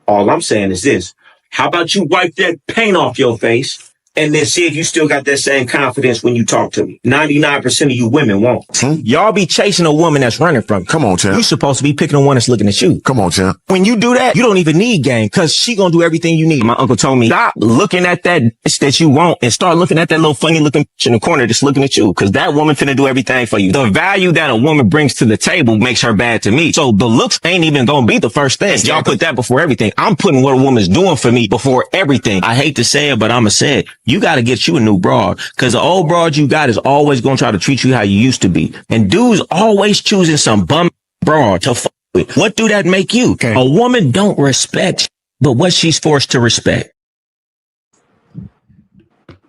All I'm saying is this. How about you wipe that paint off your face and then see if you still got that same confidence when you talk to me? 99% of you women won't. Y'all be chasing a woman that's running from you. Come on, champ. You supposed to be picking the one that's looking at you. Come on, champ. When you do that, you don't even need game because she gonna do everything you need. My uncle told me, stop looking at that bitch that you want and start looking at that little funny looking bitch in the corner that's looking at you, because that woman finna do everything for you. The value that a woman brings to the table makes her bad to me. So the looks ain't even gonna be the first thing. Y'all put that before everything. I'm putting what a woman's doing for me before everything. I hate to say it, but I'ma say it. You gotta get you a new broad, because the old broad you got is always gonna try to treat you how you used to be. And dudes always choosing some bum broad to fuck with. What do that make you? Okay. A woman don't respect, but what she's forced to respect.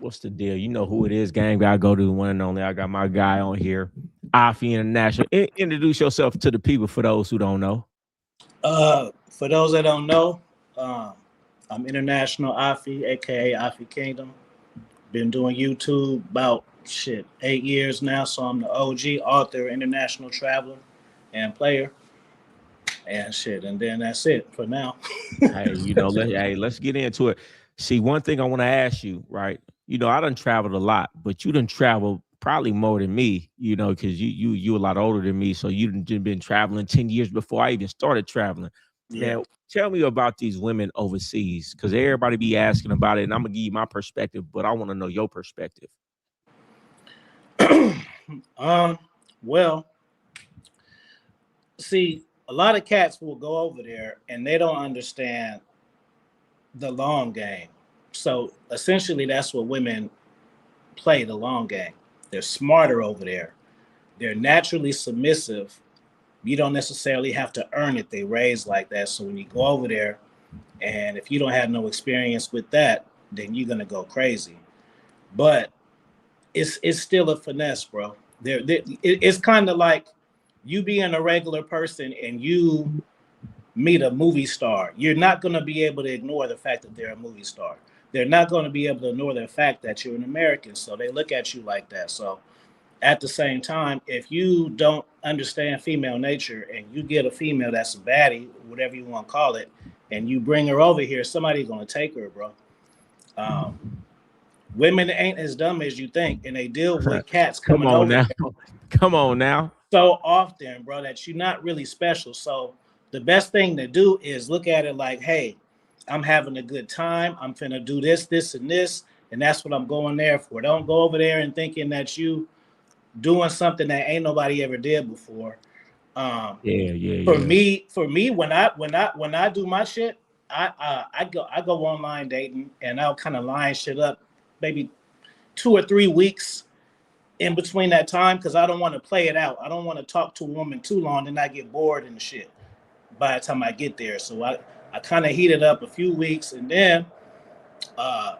What's the deal? You know who it is, gang. Gotta go to the one and only. I got my guy on here, Afi International. Introduce yourself to the people for those who don't know. For those that don't know, I'm International Afi, aka Afi Kingdom. Been doing YouTube about 8 years now, so I'm the OG author, international traveler, and player, and and then that's it for now. Hey, let's get into it. See, one thing I want to ask you, right? I done traveled a lot, but you done traveled probably more than me, because you a lot older than me, so you done been traveling 10 years before I even started traveling. Yeah. Now, tell me about these women overseas, because everybody be asking about it, and I'm gonna give you my perspective, but I want to know your perspective. Well, see, a lot of cats will go over there and they don't understand the long game. So essentially, that's what women play, the long game. They're smarter over there. They're naturally submissive. You don't necessarily have to earn it. They raise like that. So when you go over there, and if you don't have no experience with that, then you're gonna go crazy. But it's still a finesse, bro. It's kind of like you being a regular person and you meet a movie star. You're not gonna be able to ignore the fact that they're a movie star. They're not going to be able to ignore the fact that you're an American. So they look at you like that. So at the same time, if you don't understand female nature and you get a female that's a baddie, whatever you want to call it, and you bring her over here, somebody's going to take her, bro. Women ain't as dumb as you think, and they deal with cats coming over now. Come on now. So often, bro, that you're not really special. So the best thing to do is look at it like, hey, I'm having a good time. I'm finna do this, this, and this, and that's what I'm going there for. Don't go over there and thinking that you doing something that ain't nobody ever did before. For me, when I do my shit, I go online dating, and I'll kind of line shit up, maybe 2 or 3 weeks in between that time, because I don't want to play it out. I don't want to talk to a woman too long and I get bored and shit by the time I get there. So I kind of heat it up a few weeks, and then I'll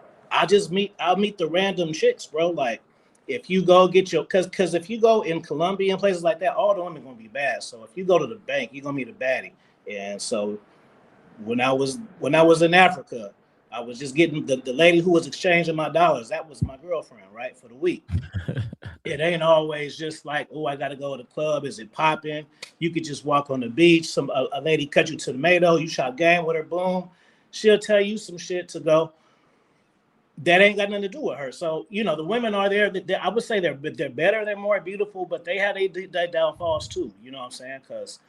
meet the random chicks, bro. Like if you go get your, cause if you go in Colombia and places like that, all the women gonna be bad. So if you go to the bank, you're gonna meet a baddie. And so when I was in Africa, I was just getting the lady who was exchanging my dollars. That was my girlfriend, right, for the week. It ain't always just like, oh, I got to go to the club. Is it popping? You could just walk on the beach. A lady cut you tomato. You shot game with her. Boom. She'll tell you some shit to go. That ain't got nothing to do with her. So, the women are there. I would say they're better. They're more beautiful, but they had their downfalls too. You know what I'm saying? Because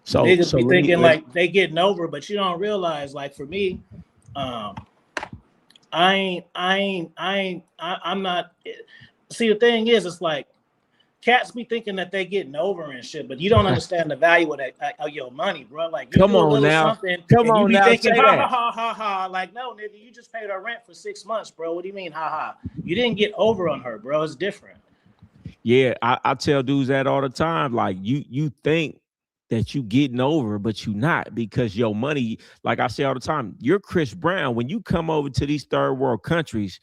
niggas be thinking like they getting over, but you don't realize, like for me, I'm not. See, the thing is, it's like cats be thinking that they getting over and shit, but you don't understand the value of that of your money, bro. Like, you come on now, you be thinking, ha ha ha ha. Like, no, nigga, you just paid her rent for 6 months, bro. What do you mean, ha ha? You didn't get over on her, bro. It's different. Yeah, I tell dudes that all the time. Like, you think that you getting over, but you not, because your money, like I say all the time, you're Chris Brown. When you come over to these third world countries,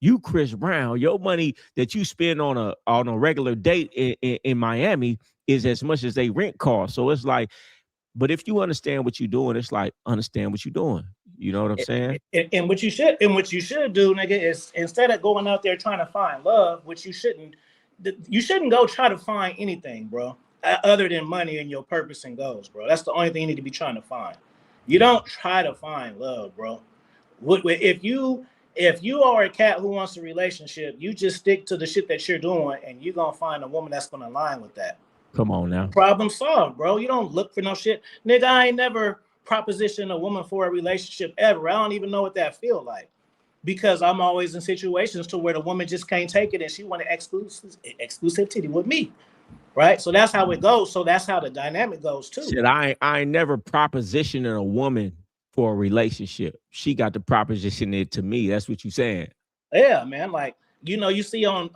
you Chris Brown. Your money that you spend on a regular date in Miami is as much as they rent cost. So it's like, but if you understand what you're doing, it's like, understand what you're doing. You know what I'm saying? And what you should do, nigga, is instead of going out there trying to find love, which you shouldn't go try to find anything, bro, other than money and your purpose and goals, bro. That's the only thing you need to be trying to find. You don't try to find love, bro. If you are a cat who wants a relationship, you just stick to the shit that you're doing, and you're gonna find a woman that's gonna align with that. Come on now. Problem solved, bro. You don't look for no shit, nigga. I ain't never propositioned a woman for a relationship ever. I don't even know what that feel like because I'm always in situations to where the woman just can't take it and she wanted exclusivity with me, right? So that's how it goes. So that's how the dynamic goes too. Shit, I ain't never propositioning a woman for a relationship. She got to proposition it to me. That's what you saying. Yeah, man. Like, you see on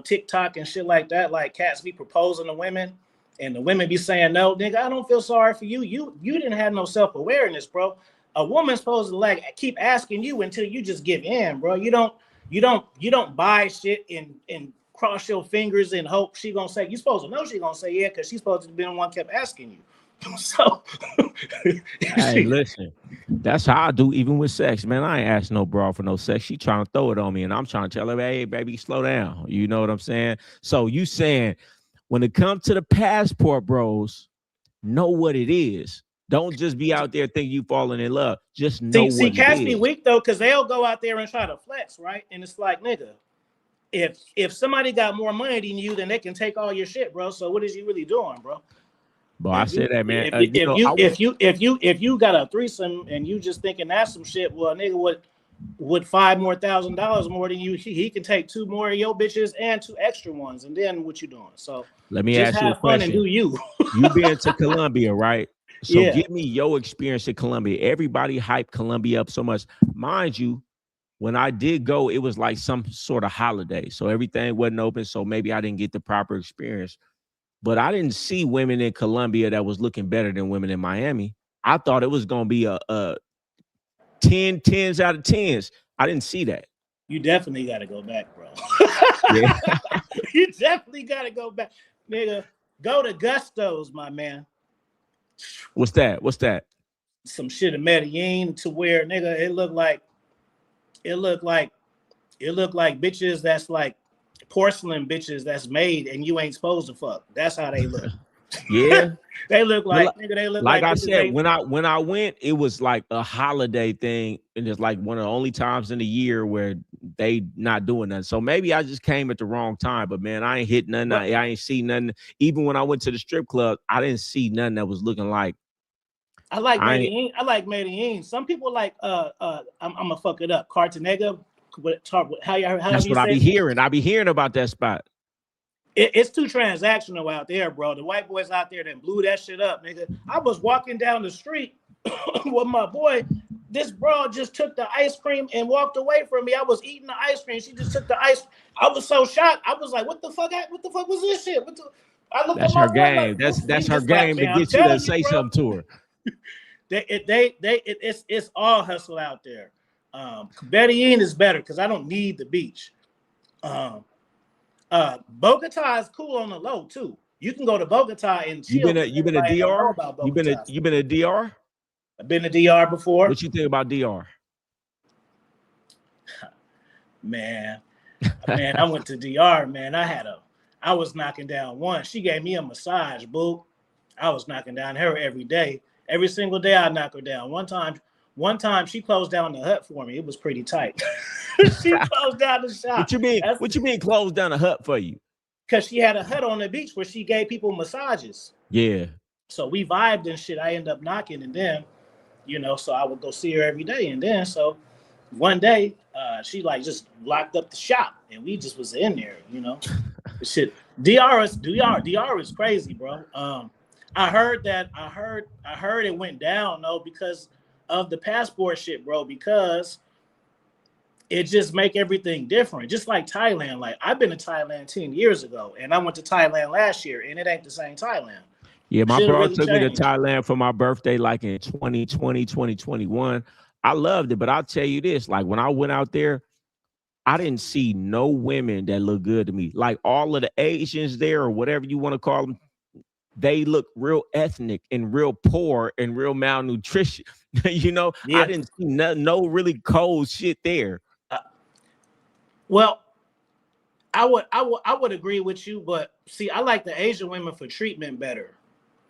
TikTok and shit like that, like cats be proposing to women and the women be saying, no, nigga, I don't feel sorry for you. You didn't have no self-awareness, bro. A woman's supposed to like keep asking you until you just give in, bro. You don't buy shit and cross your fingers and hope she gonna say. You supposed to know she gonna say yeah, because she's supposed to be the one kept asking you. So hey, listen, that's how I do even with sex, man. I ain't ask no broad for no sex. She trying to throw it on me, and I'm trying to tell her, hey, baby, slow down. You know what I'm saying? So you saying when it comes to the passport, bros, know what it is. Don't just be out there thinking you falling in love. Just know see, what cats it be is. weak though, because they'll go out there and try to flex, right? And it's like, nigga, if somebody got more money than you, then they can take all your shit, bro. So what is you really doing, bro? But I said that, man. If you got a threesome and you just thinking that's some shit, well, nigga, with $5,000 more than you, he can take 2 more of your bitches and 2 extra ones, and then what you doing? So let me just ask you a have fun question. and do you. You been to Colombia, right? So Yeah. give me your experience in Colombia. Everybody hyped Colombia up so much. Mind you, when I did go, it was like some sort of holiday. So everything wasn't open. So maybe I didn't get the proper experience. But I didn't see women in Colombia that was looking better than women in Miami. I thought it was going to be a 10s out of 10s. I didn't see that. You definitely got to go back, bro. Yeah. You definitely got to go back. Nigga, go to Gusto's, my man. What's that? Some shit in Medellin to where, nigga, it looked like bitches that's like porcelain bitches that's made and you ain't supposed to fuck. That's how they look. Yeah. They look like, nigga, they look like I bitches said, when I went, it was like a holiday thing, and it's like one of the only times in the year where they not doing nothing. So maybe I just came at the wrong time, but man, I ain't hit nothing. I ain't see nothing. Even when I went to the strip club, I didn't see nothing that was looking like. I like Medellin. Some people like I'm gonna fuck it up. Cartanega. That's what I be hearing. I be hearing about that spot. It's too transactional out there, bro. The white boys out there that blew that shit up, nigga. I was walking down the street with my boy. This bro just took the ice cream and walked away from me. I was eating the ice cream. She just took the ice. I was so shocked. I was like, "What the fuck? What the fuck was this shit?" I looked That's at my her boy game. like, That's her game to get you to say something to her. It's all hustle out there. Medellin is better because I don't need the beach. Bogota is cool on the low too. You can go to Bogota and chill. You been a DR? You been a DR? I've been to DR before. What you think about DR? Man, I went to DR, man. I was knocking down one. She gave me a massage, boo. I was knocking down her every day. Every single day I knock her down. One time she closed down the hut for me. It was pretty tight. She closed down the shop. What you mean closed down the hut for you? Because she had a hut on the beach where she gave people massages. Yeah. So we vibed and shit. I ended up knocking, and then, so I would go see her every day. And then, so one day, she like just locked up the shop, and we just was in there, Shit. DR is crazy, bro. I heard it went down though because of the passport shit, bro. Because it just make everything different. Just like Thailand. Like I've been to Thailand 10 years ago, and I went to Thailand last year, and it ain't the same Thailand. Yeah, my bro took me to Thailand for my birthday like in 2020, 2021. I loved it, but I'll tell you this, like when I went out there, I didn't see no women that look good to me. Like all of the Asians there or whatever you want to call them, they look real ethnic and real poor and real malnutrition. Yeah. I didn't see no really cold shit there. Well, I would agree with you, but see, I like the Asian women for treatment better.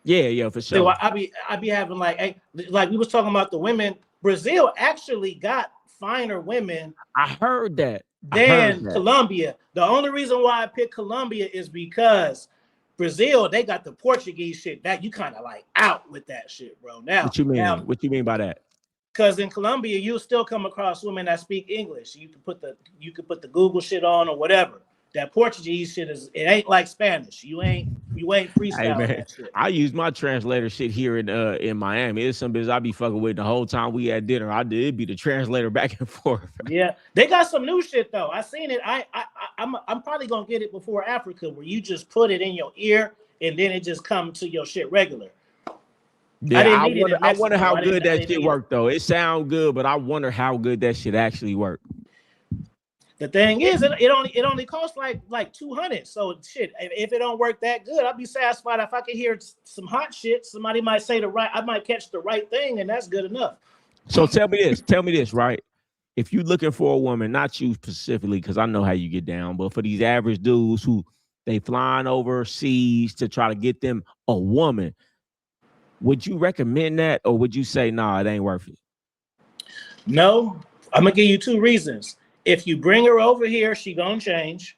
Yeah, for So sure. I be having like we was talking about the women. Brazil actually got finer women I heard that. I heard than that. Colombia. The only reason why I picked Colombia is because Brazil, they got the Portuguese shit that you kind of like out with that shit, bro. What you Now, mean? What you mean by that? because in Colombia, you still come across women that speak English. You could put the Google shit on or whatever. That Portuguese shit it ain't like Spanish. You ain't Hey freestyling man, that shit. I use my translator shit here in Miami. It's some bitch I be fucking with the whole time we at dinner. I did be the translator back and forth. Yeah, they got some new shit though. I seen it. I'm probably gonna get it before Africa, where you just put it in your ear and then it just come to your shit regular. I Yeah, didn't need it in I wonder Mexico. how I didn't. good I that didn't shit need it. worked though. It sound good, but I wonder how good that shit actually worked. The thing is, it only costs like 200. So shit, if it don't work that good, I'll be satisfied if I can hear some hot shit. Somebody might say I might catch the right thing, and that's good enough. So tell me this, right? If you looking for a woman, not you specifically, because I know how you get down, but for these average dudes who they flying overseas to try to get them a woman, would you recommend that, or would you say, nah, it ain't worth it? No, I'm gonna give you two reasons. If you bring her over here, she gonna change.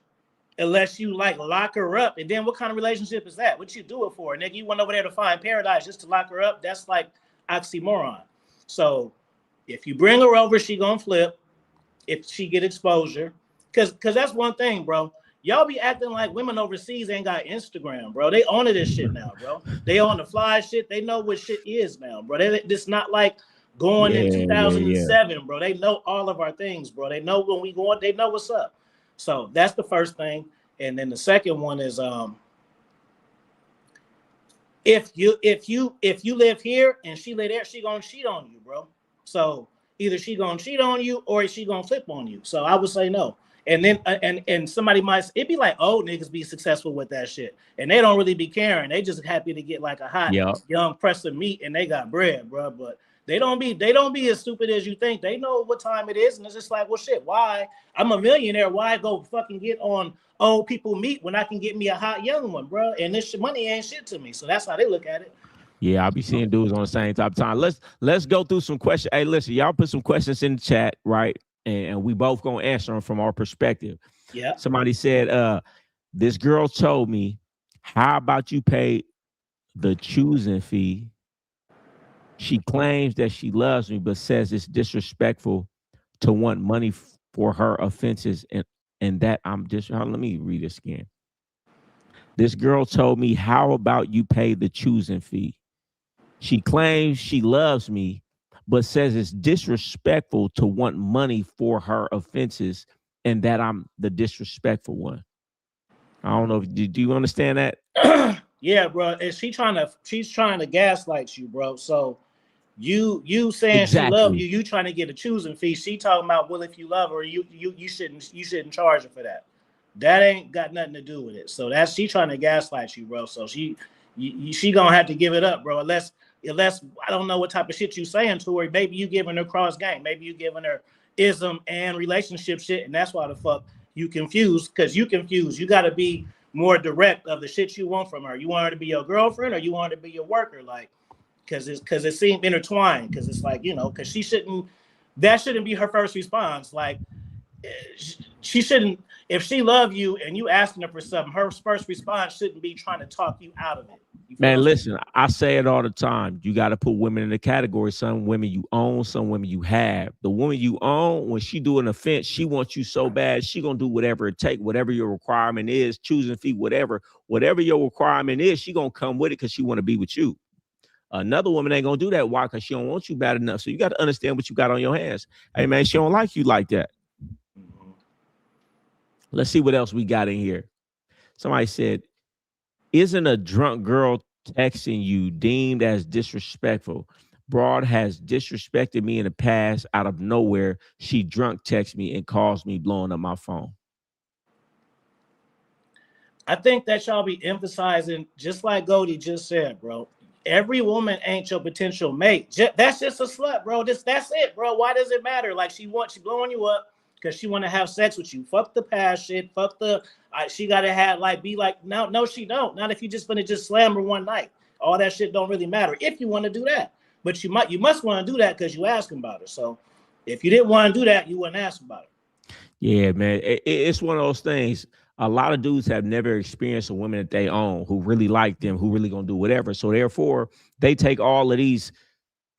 Unless you like lock her up, and then what kind of relationship is that? What you do it for, nigga? You went over there to find paradise just to lock her up? That's like oxymoron. So if you bring her over, she gonna flip. If she get exposure, because that's one thing, bro. Y'all be acting like women overseas ain't got Instagram, bro. They own this shit now, bro. They own the fly shit. They know what shit is now, bro. This not like going in Yeah. 2007, bro. They know all of our things, bro. They know when we going. They know what's up. So that's the first thing, and then the second one is if you live here and she live there, she gonna cheat on you, bro. So either she gonna cheat on you or she gonna flip on you. So I would say no. And then and somebody might it be like old niggas be successful with that shit, and they don't really be caring. They just happy to get like a hot Yeah. young press of meat, and they got bread, bro. But they don't be as stupid as you think. They know what time it is, and it's just like, well, shit. Why I'm a millionaire? Why go fucking get on old people meet when I can get me a hot young one, bro? And this money ain't shit to me. So that's how they look at it. Yeah, I'll be seeing dudes on the same type of time. Let's go through some questions. Hey, listen, y'all put some questions in the chat, right? And we both gonna answer them from our perspective. Yeah. Somebody said, this girl told me, how about you pay the choosing fee? She claims that she loves me, but says it's disrespectful to want money for her offenses, and that I'm just. Let me read this again. This girl told me, how about you pay the choosing fee? She claims she loves me, but says it's disrespectful to want money for her offenses, and that I'm the disrespectful one. I don't know. Do you understand that? Yeah, bro. And she's trying to gaslight you, bro. So you saying she love Exactly. you trying to get a choosing fee. She talking about, well, if you love her, you shouldn't charge her for that. That ain't got nothing to do with it. So that's she trying to gaslight you, bro. So she gonna have to give it up, bro. Unless I don't know what type of shit you saying to her. Maybe you giving her cross game. Maybe you giving her ism and relationship shit, and that's why the fuck you confused. Because you confused. You got to be more direct of the shit you want from her. You want her to be your girlfriend, or you want her to be your worker, like. Because it seemed intertwined. Because it's like, because that shouldn't be her first response. Like, she shouldn't. If she love you and you asking her for something, her first response shouldn't be trying to talk you out of it. You feel Man, what I'm saying? listen, I say it all the time. You got to put women in the category. Some women you own, some women you have. The woman you own, when she do an offense, she wants you so bad, she gonna do whatever it take, whatever your requirement is, choosing fee, whatever your requirement is, she gonna come with it because she want to be with you. Another woman ain't gonna do that. Why? Because she don't want you bad enough. So you got to understand what you got on your hands. Hey man, she don't like you like that. Let's see what else we got in here. Somebody said, isn't a drunk girl texting you deemed as disrespectful? Broad has disrespected me in the past out of nowhere. She drunk texts me and calls me blowing up my phone. I think that y'all be emphasizing, just like Goldie just said, bro. Every woman ain't your potential mate. That's just a slut, bro. That's it, bro. Why does it matter? Like she blowing you up because she want to have sex with you. Fuck the past shit. Fuck the she gotta have be like no she don't. Not if you just gonna just slam her one night. All that shit don't really matter if you want to do that. But you must want to do that because you asking about her. So if you didn't want to do that, you wouldn't ask about her. Yeah, man. It's one of those things. A lot of dudes have never experienced a woman that they own who really like them, who really gonna do whatever. So therefore, they take all of these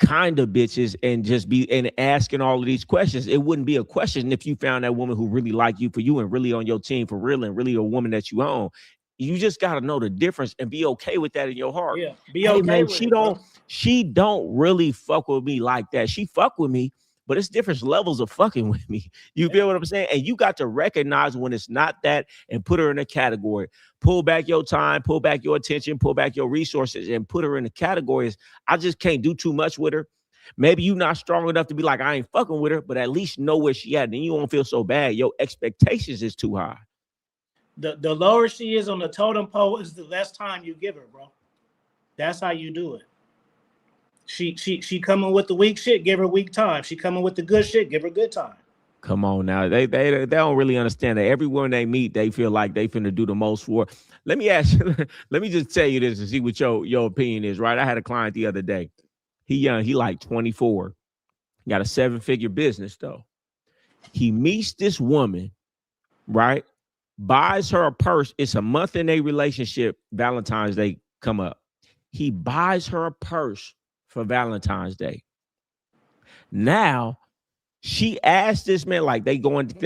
kind of bitches and just be and asking all of these questions. It wouldn't be a question if you found that woman who really liked you for you and really on your team for real and really a woman that you own. You just got to know the difference and be okay with that in your heart. Yeah, be okay man, with it, she don't really fuck with me like that. She fuck with me, but it's different levels of fucking with me. You feel what I'm saying? And you got to recognize when it's not that and put her in a category. Pull back your time, pull back your attention, pull back your resources and put her in the categories. I just can't do too much with her. Maybe you're not strong enough to be like, I ain't fucking with her, but at least know where she at. Then you won't feel so bad. Your expectations is too high. The lower she is on the totem pole is the less time you give her, bro. That's how you do it. She coming with the weak shit, give her weak time. She coming with the good shit, give her good time. Come on now. They don't really understand that. Every woman they meet, they feel like they finna do the most for. Let me ask you, let me just tell you this and see what your opinion is, right? I had a client the other day. He young, he like 24. Got a 7-figure business though. He meets this woman, right? Buys her a purse. It's a month in a relationship. Valentine's Day come up. He buys her a purse for Valentine's Day. Now, she asked this man, like they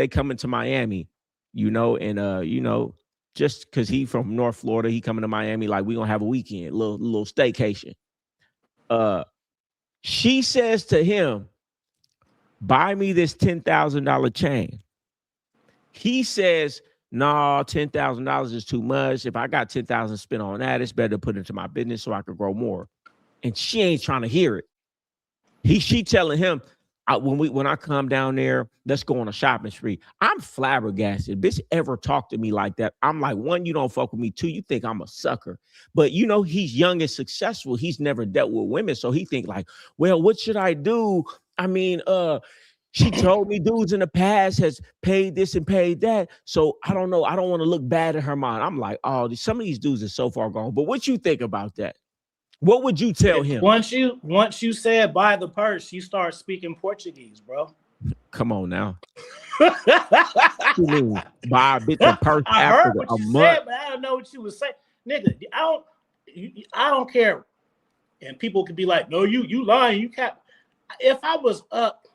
coming to Miami, and just because he from North Florida, he coming to Miami, like we gonna have a weekend, little staycation. She says to him, buy me this $10,000 chain. He says, no, $10,000 is too much. If I got $10,000 spent on that, it's better to put into my business so I could grow more. And she ain't trying to hear it. She telling him, when I come down there, let's go on a shopping spree. I'm flabbergasted. Bitch ever talk to me like that? I'm like, one, you don't fuck with me. Two, you think I'm a sucker. But he's young and successful. He's never dealt with women. So he think like, well, what should I do? I mean, she told me dudes in the past has paid this and paid that. So I don't know. I don't want to look bad in her mind. I'm like, oh, some of these dudes are so far gone. But what you think about that? What would you tell him? Once you said buy the purse, you start speaking Portuguese, bro. Come on now. What you mean? Buy a bitch a purse after a month? Said, but I don't know what you was saying. Nigga, I don't care. And people could be like, no, you lying, you can't. If I was up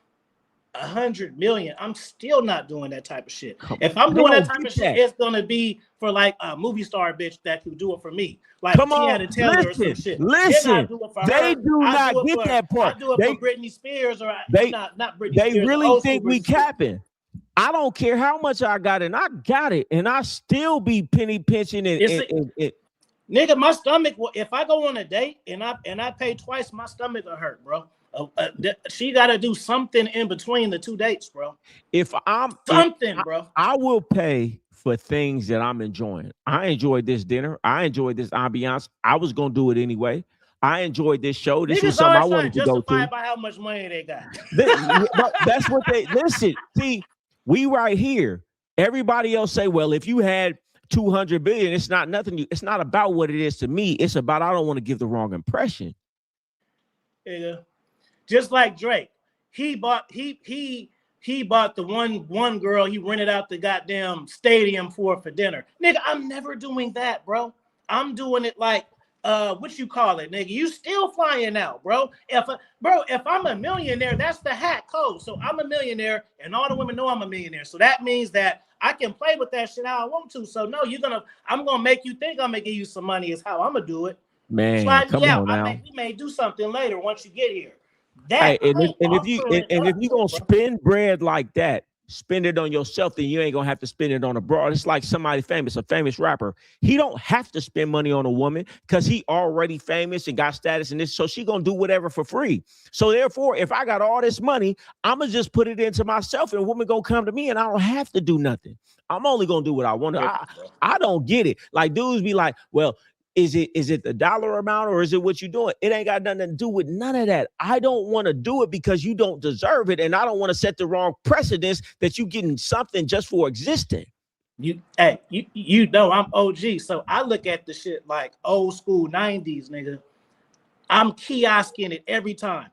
100 million, I'm still not doing that type of shit. If I'm doing that type of shit, it's gonna be for like a movie star bitch that could do it for me. Like Tiana Taylor or some shit. Listen, they do not get that part. I do it for Britney Spears or not Britney Spears. They really think we capping. I don't care how much I got, and I got it, and I still be penny pinching and nigga, my stomach. If I go on a date and I pay twice, my stomach will hurt, bro. She got to do something in between the two dates, bro. Bro. I will pay for things that I'm enjoying. I enjoyed this dinner. I enjoyed this ambiance. I was gonna do it anyway. I enjoyed this show. This was something I wanted to go to. By how much money they got. That's what they listen. See, we right here. Everybody else say, well, if you had 200 billion, it's not nothing. It's not about what it is to me. It's about I don't want to give the wrong impression. Yeah. Just like Drake, he bought the one girl he rented out the goddamn stadium for dinner. Nigga, I'm never doing that, bro. I'm doing it like what you call it, nigga. You still flying out, bro. If I'm a millionaire, that's the hat code. So I'm a millionaire, and all the women know I'm a millionaire. So that means that I can play with that shit how I want to. So no, I'm gonna make you think I'm gonna give you some money. Is how I'm gonna do it. Man, come on now. We may do something later once you get here. If you're gonna spend bread like that, spend it on yourself, then you ain't gonna have to spend it on a broad. It's like somebody famous, a famous rapper. He don't have to spend money on a woman because he already famous and got status in this. So she gonna do whatever for free. So therefore, if I got all this money, I'm gonna just put it into myself, and a woman gonna come to me, and I don't have to do nothing. I'm only gonna do what I want to. I don't get it. Like dudes be like, well. Is it the dollar amount or is it what you're doing? It ain't got nothing to do with none of that. I don't want to do it because you don't deserve it. And I don't want to set the wrong precedence that you getting something just for existing. You know I'm OG. So I look at the shit like old school 90s, nigga. I'm kiosking it every time.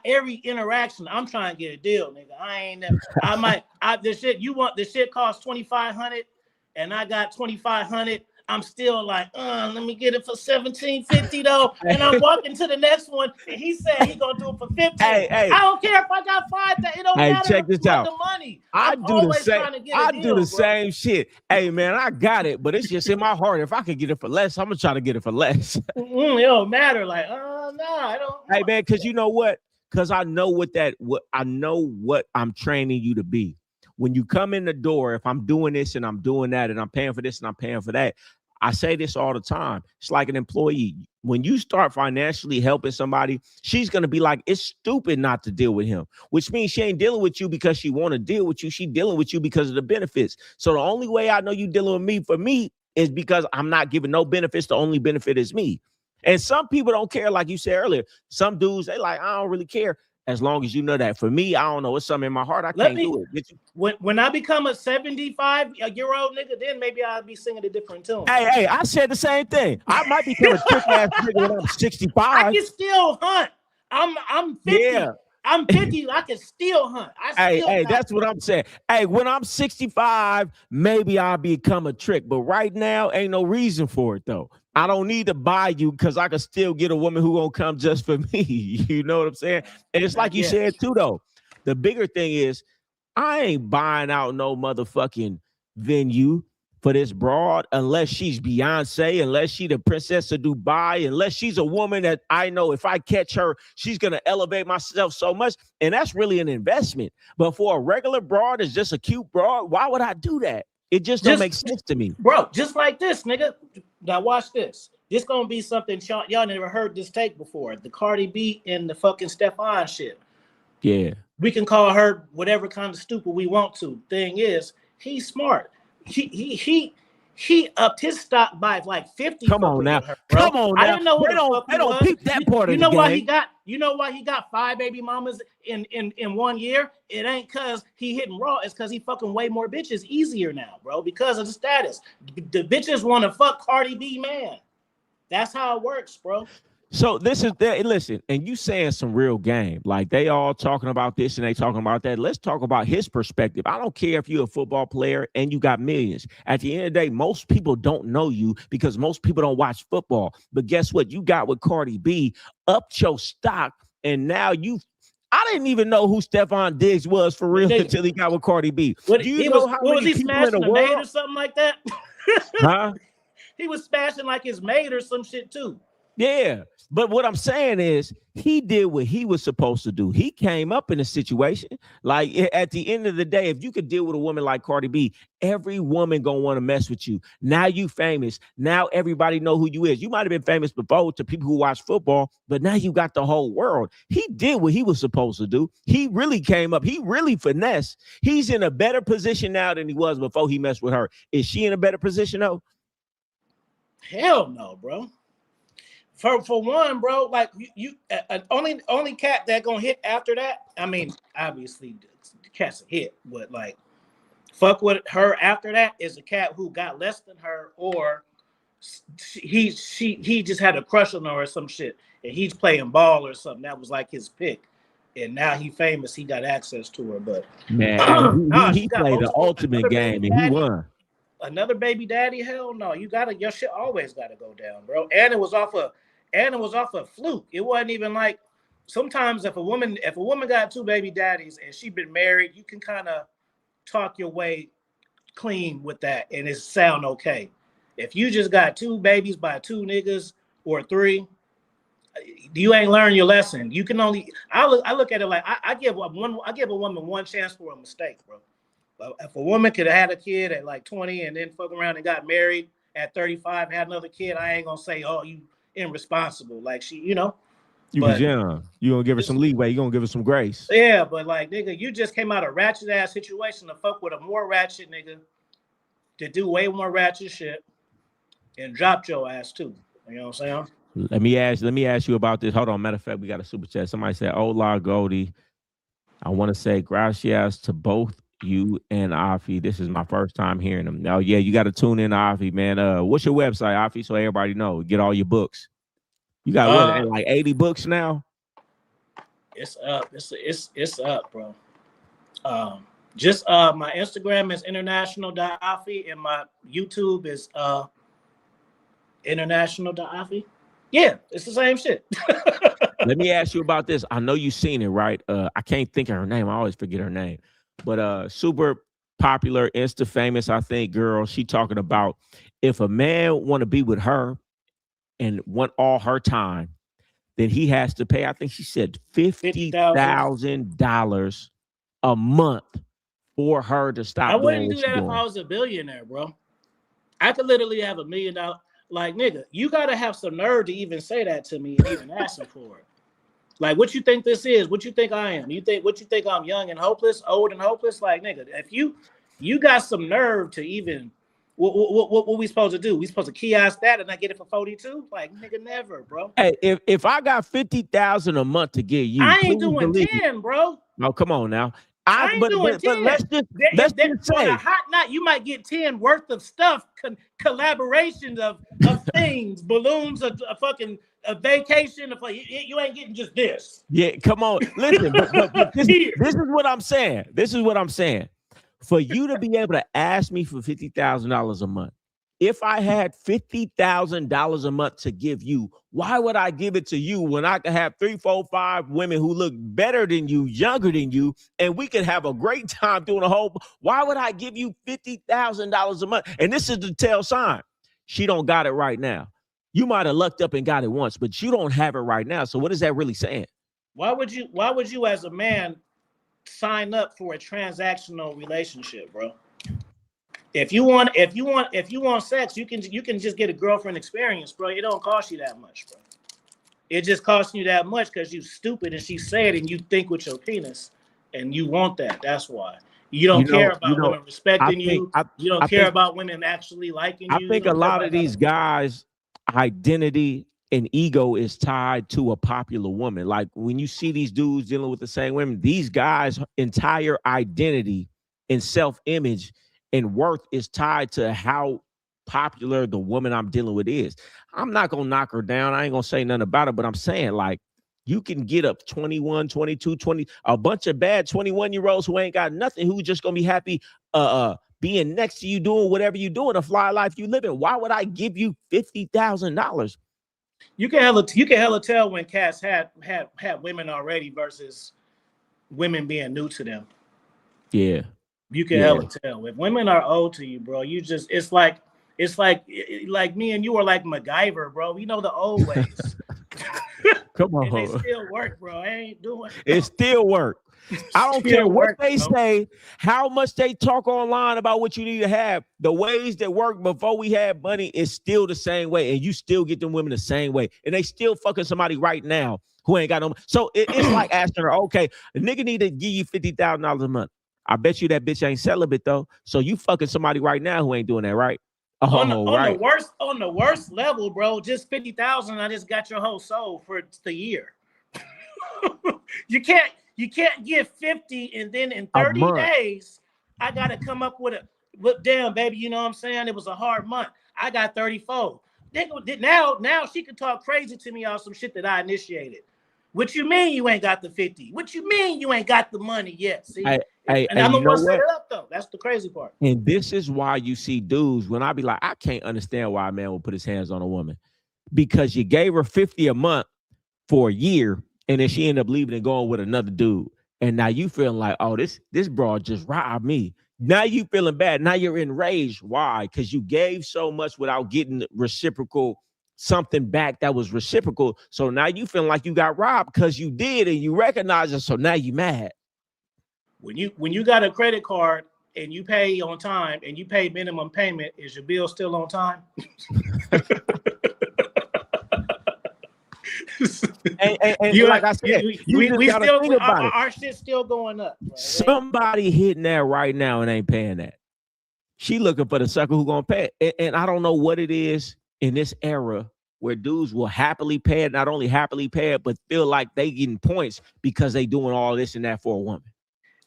Every interaction, I'm trying to get a deal, nigga. The shit costs $2,500 and I got $2,500. I'm still like, let me get it for $1,750 though. And I'm walking to the next one and he said he gonna do it for $15. Hey, I don't care if I got $5,000. It don't matter check this out. the money. I I'm do the always same. trying to get a deal, do the bro. same shit. Hey man, I got it, but it's just in my heart. If I could get it for less, I'm gonna try to get it for less. It don't matter. Like, no, I don't. Hey man, because you know what? Because I know what I'm training you to be. When you come in the door, if I'm doing this and I'm doing that and I'm paying for this and I'm paying for that, I say this all the time. It's like an employee. When you start financially helping somebody, she's going to be like, it's stupid not to deal with him, which means she ain't dealing with you because she want to deal with you. She dealing with you because of the benefits. So the only way I know you dealing with me for me is because I'm not giving no benefits. The only benefit is me. And some people don't care, like you said earlier. Some dudes, they like, I don't really care. As long as you know that. For me, I don't know. It's something in my heart. I can't do it. When I become a 75-year-old nigga, then maybe I'll be singing a different tune. Hey, I said the same thing. I might become a trick ass nigga when I'm 65. I can still hunt. I'm 50. Yeah. I'm 50. I can still hunt. Hey, that's what I'm saying. Hey, when I'm 65, maybe I'll become a trick. But right now, ain't no reason for it, though. I don't need to buy you because I can still get a woman who gonna come just for me. You know what I'm saying? And it's like you said, too, though. The bigger thing is, I ain't buying out no motherfucking venue for this broad unless she's Beyonce, unless she the princess of Dubai, unless she's a woman that I know if I catch her, she's going to elevate myself so much. And that's really an investment. But for a regular broad is just a cute broad, why would I do that? It just don't make sense to me. Bro, just like this, nigga. Now watch this. This going to be something y'all never heard this take before. The Cardi B and the fucking Stefan shit. Yeah. We can call her whatever kind of stupid we want to. Thing is, he's smart. He upped his stock by like 50. Come on now. Come on now. I didn't know they don't peep that part of the game. You know why he got 5 baby mamas in 1 year? It ain't because he hitting raw. It's because he fucking way more bitches easier now, bro, because of the status. The bitches want to fuck Cardi B, man. That's how it works, bro. So this is that. Listen, and you saying some real game. Like they all talking about this and they talking about that. Let's talk about his perspective. I don't care if you're a football player and you got millions. At the end of the day, most people don't know you because most people don't watch football. But guess what? You got with Cardi B, upped your stock, and now I didn't even know who Stephon Diggs was for real until he got with Cardi B. Do you know how many people in the world? Maid or something like that? Huh? He was smashing like his maid or some shit too. Yeah, but what I'm saying is he did what he was supposed to do. He came up in a situation like at the end of the day, if you could deal with a woman like Cardi B, every woman gonna want to mess with you. Now you famous. Now everybody know who you is. You might have been famous before to people who watch football, but now you got the whole world. He did what he was supposed to do. He really came up. He really finessed. He's in a better position now than he was before he messed with her. Is she in a better position though? Hell no, bro. For one, bro, like you only cat that gonna hit after that. I mean, obviously, the cat's a hit, but like, fuck with her after that is a cat who got less than her, or he just had a crush on her or some shit, and he's playing ball or something. That was like his pick, and now he famous. He got access to her, but man, he played the ultimate game and he won. Another baby daddy? Hell no. Your shit always gotta go down, bro. And it was off a fluke. It wasn't even like sometimes if a woman got 2 baby daddies and she been married, you can kind of talk your way clean with that and it sound okay. If you just got 2 babies by 2 niggas or 3, you ain't learned your lesson. You can only I look at it like I give a woman one chance for a mistake, bro. If a woman could have had a kid at like 20 and then fuck around and got married at 35, had another kid, I ain't gonna say, oh, you irresponsible. Like she, you was young. You gonna give her some leeway. You gonna give her some grace. Yeah, but like, nigga, you just came out of ratchet ass situation to fuck with a more ratchet nigga to do way more ratchet shit and dropped your ass too. You know what I'm saying? Let me ask you about this. Hold on. Matter of fact, we got a super chat. Somebody said, "Hola, Goldie. I want to say gracias to both you and Afi. This is my first time hearing them. Now, yeah, you got to tune in to Afi, man. What's your website, Afi, so everybody know? Get all your books." You got what, like 80 books now? It's up. It's up, bro. Just my Instagram is international.afi and my YouTube is international.afi. Yeah, it's the same shit. Let me ask you about this. I know you've seen it, right? I can't think of her name. I always forget her name. But super popular, Insta famous, I think, girl. She talking about if a man want to be with her and want all her time, then he has to pay, I think she said $50,000 a month for her to I stop doing wouldn't what do she's that if doing. I was a billionaire, bro. I could literally have $1 million. Like, nigga, you gotta have some nerve to even say that to me and even asking for it. Like, what you think this is? What you think I am? You think I'm young and hopeless, old and hopeless? Like, nigga, if you got some nerve to even what we supposed to do? We supposed to kiosk that and I get it for 42? Like, nigga, never, bro. Hey, if I got 50,000 a month to give you, I ain't please doing believe me. 10, bro. No, come on now. I ain't doing 10. Let's just On a say, hot night, you might get 10 worth of stuff, collaborations of things, balloons, a fucking a vacation. You ain't getting just this. yeah, come on. Listen, but this is what I'm saying. This is what I'm saying. For you to be able to ask me for $50,000 a month, if I had $50,000 a month to give you, why would I give it to you when I could have 3, 4, 5 women who look better than you, younger than you, and we could have a great time doing a whole? Why would I give you $50,000 a month? And this is the tell sign. She don't got it right now. You might have lucked up and got it once, but you don't have it right now. So what is that really saying? Why would you as a man sign up for a transactional relationship, bro? If you want sex, you can just get a girlfriend experience, bro. It don't cost you that much, bro. It just costs you that much because you stupid and she said and you think with your penis and you want that. That's why. You don't care about women respecting you. You don't care about women actually liking you. I think a lot of these guys' identity and ego is tied to a popular woman. Like when you see these dudes dealing with the same women, these guys' entire identity and self-image and worth is tied to how popular the woman I'm dealing with is. I'm not going to knock her down. I ain't going to say nothing about it, but I'm saying like you can get up 21, 22, 20, a bunch of bad 21-year-olds who ain't got nothing, who just going to be happy being next to you doing whatever you doing, a fly life you living. Why would I give you $50,000? You can hella tell when cats had women already versus women being new to them. Yeah. You can hella tell. If women are old to you, bro, you just it's like me and you are like MacGyver, bro. We know the old ways. Come on. And they still work, bro. I ain't doing it. Still work. I don't care what they say, how much they talk online about what you need to have. The ways that worked before we had money is still the same way. And you still get them women the same way. And they still fucking somebody right now who ain't got no money. So it's like asking her, okay, a nigga need to give you $50,000 a month. I bet you that bitch ain't celibate though. So you fucking somebody right now who ain't doing that, right? On the worst level, bro, just 50,000. I just got your whole soul for the year. You can't give 50 and then in 30 days, I gotta come up with damn baby, you know what I'm saying? It was a hard month. I got 34. Now she can talk crazy to me on some shit that I initiated. What you mean you ain't got the 50? What you mean you ain't got the money yet? See, and I'm the one set it up though. That's the crazy part. And this is why you see dudes when I be like, I can't understand why a man will put his hands on a woman, because you gave her 50 a month for a year, and then she ended up leaving and going with another dude. And now you feeling like, oh, this broad just robbed me. Now you feeling bad. Now you're enraged. Why? Because you gave so much without getting reciprocal something back that was reciprocal. So now you feeling like you got robbed because you did and you recognize it. So now you mad. When you got a credit card and you pay on time and you pay minimum payment, is your bill still on time? and like I said, our shit's still going up. Bro. Somebody hitting that right now and ain't paying that. She looking for the sucker who gonna pay it. And I don't know what it is in this era where dudes will happily pay it, not only happily pay it, but feel like they getting points because they doing all this and that for a woman.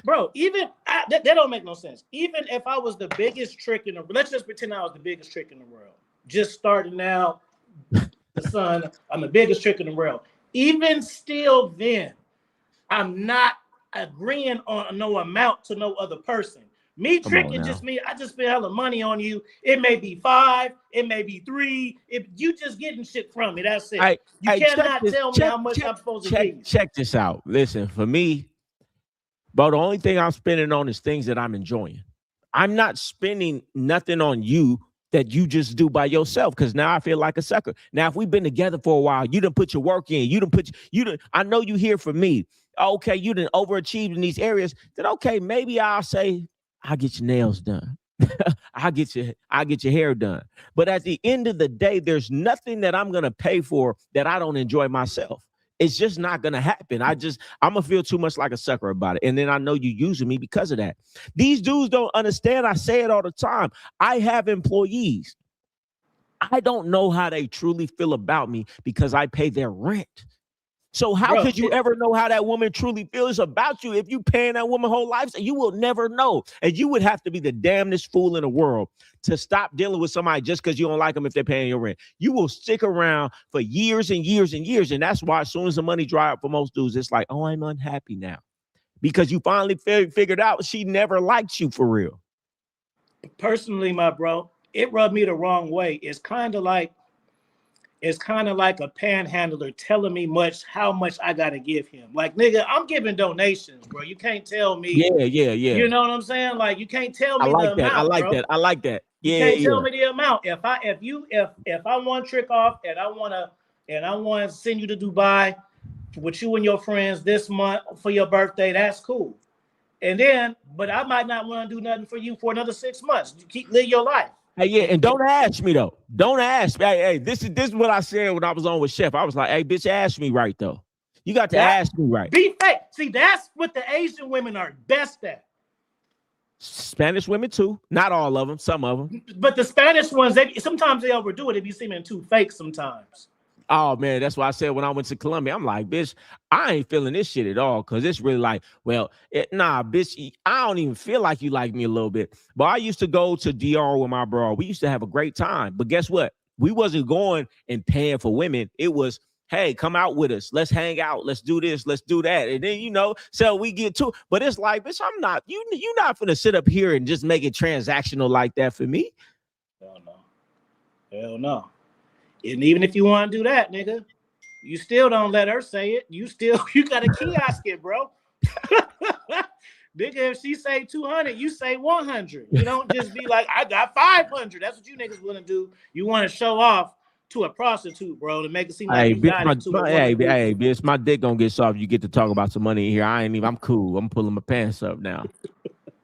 Bro, that don't make no sense. Even if I was the biggest trick in the world, let's just pretend I was the biggest trick in the world. Just starting out, the sun. I'm the biggest trick in the world. Even still, then I'm not agreeing on no amount to no other person. Me tricking just me. I just spend hella money on you. It may be 5, it may be 3. If you just getting shit from me, that's it. You cannot tell me how much I'm supposed to give you. Check this out. Listen, for me, bro, the only thing I'm spending on is things that I'm enjoying. I'm not spending nothing on you that you just do by yourself, because now I feel like a sucker. Now, if we've been together for a while, you done put your work in, I know you hear from me. Okay, you done overachieved in these areas, then okay, maybe I'll say, I'll get your nails done. I'll get your hair done. But at the end of the day, there's nothing that I'm gonna pay for that I don't enjoy myself. It's just not gonna happen. I'm gonna feel too much like a sucker about it. And then I know you using me because of that. These dudes don't understand. I say it all the time. I have employees. I don't know how they truly feel about me because I pay their rent. So how could you ever know how that woman truly feels about you if you paying that woman whole life? So you will never know. And you would have to be the damnedest fool in the world to stop dealing with somebody just because you don't like them if they're paying your rent. You will stick around for years and years and years. And that's why as soon as the money dry up for most dudes, it's like, oh, I'm unhappy now. Because you finally figured out she never liked you for real. Personally, my bro, it rubbed me the wrong way. It's kind of like a panhandler telling me how much I gotta give him. Like, nigga, I'm giving donations, bro. You can't tell me. Yeah. You know what I'm saying? Like, you can't tell me the amount. I like that. You can't tell me the amount. If I want to trick off and I want to send you to Dubai with you and your friends this month for your birthday, that's cool. And then, but I might not want to do nothing for you for another 6 months. You live your life. Hey, yeah, and don't ask me though. Don't ask me. Hey, this is what I said when I was on with Chef. I was like, hey, bitch, ask me right though. You got to ask me right. Be fake. See, that's what the Asian women are best at. Spanish women too. Not all of them. Some of them. But the Spanish ones, sometimes they overdo it. They be seeming too fake sometimes. Oh man, that's why I said when I went to Colombia, I'm like, bitch, I ain't feeling this shit at all. Cause it's really like, nah, bitch, I don't even feel like you like me a little bit. But I used to go to DR with my bro. We used to have a great time. But guess what? We wasn't going and paying for women. It was, hey, come out with us. Let's hang out. Let's do this. Let's do that. And then, so we get to, but it's like, bitch, I'm not, you're not gonna sit up here and just make it transactional like that for me. Hell no. And even if you want to do that, nigga, you still don't let her say it. You got a kiosk it, bro. Nigga, if she say 200, you say 100. You don't just be like, I got 500. That's what you niggas want to do. You want to show off to a prostitute, bro, to make it seem like you got it. Hey, bitch, my dick gonna get soft. You get to talk about some money in here. I'm cool. I'm pulling my pants up now.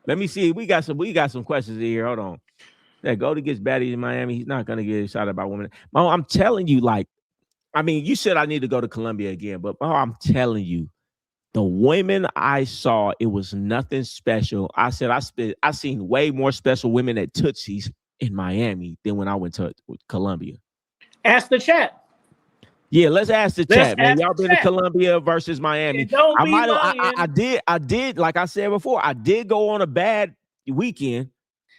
Let me see. We got some questions in here. Hold on. That Goldie gets baddies in Miami. He's not gonna get excited about women. Mo, I'm telling you, you said I need to go to Colombia again, but I'm telling you, the women I saw, it was nothing special. I said I seen way more special women at Tootsie's in Miami than when I went to Colombia. Ask the chat. Yeah, let's ask the chat, man. Y'all been to Colombia versus Miami? I did, like I said before, I did go on a bad weekend.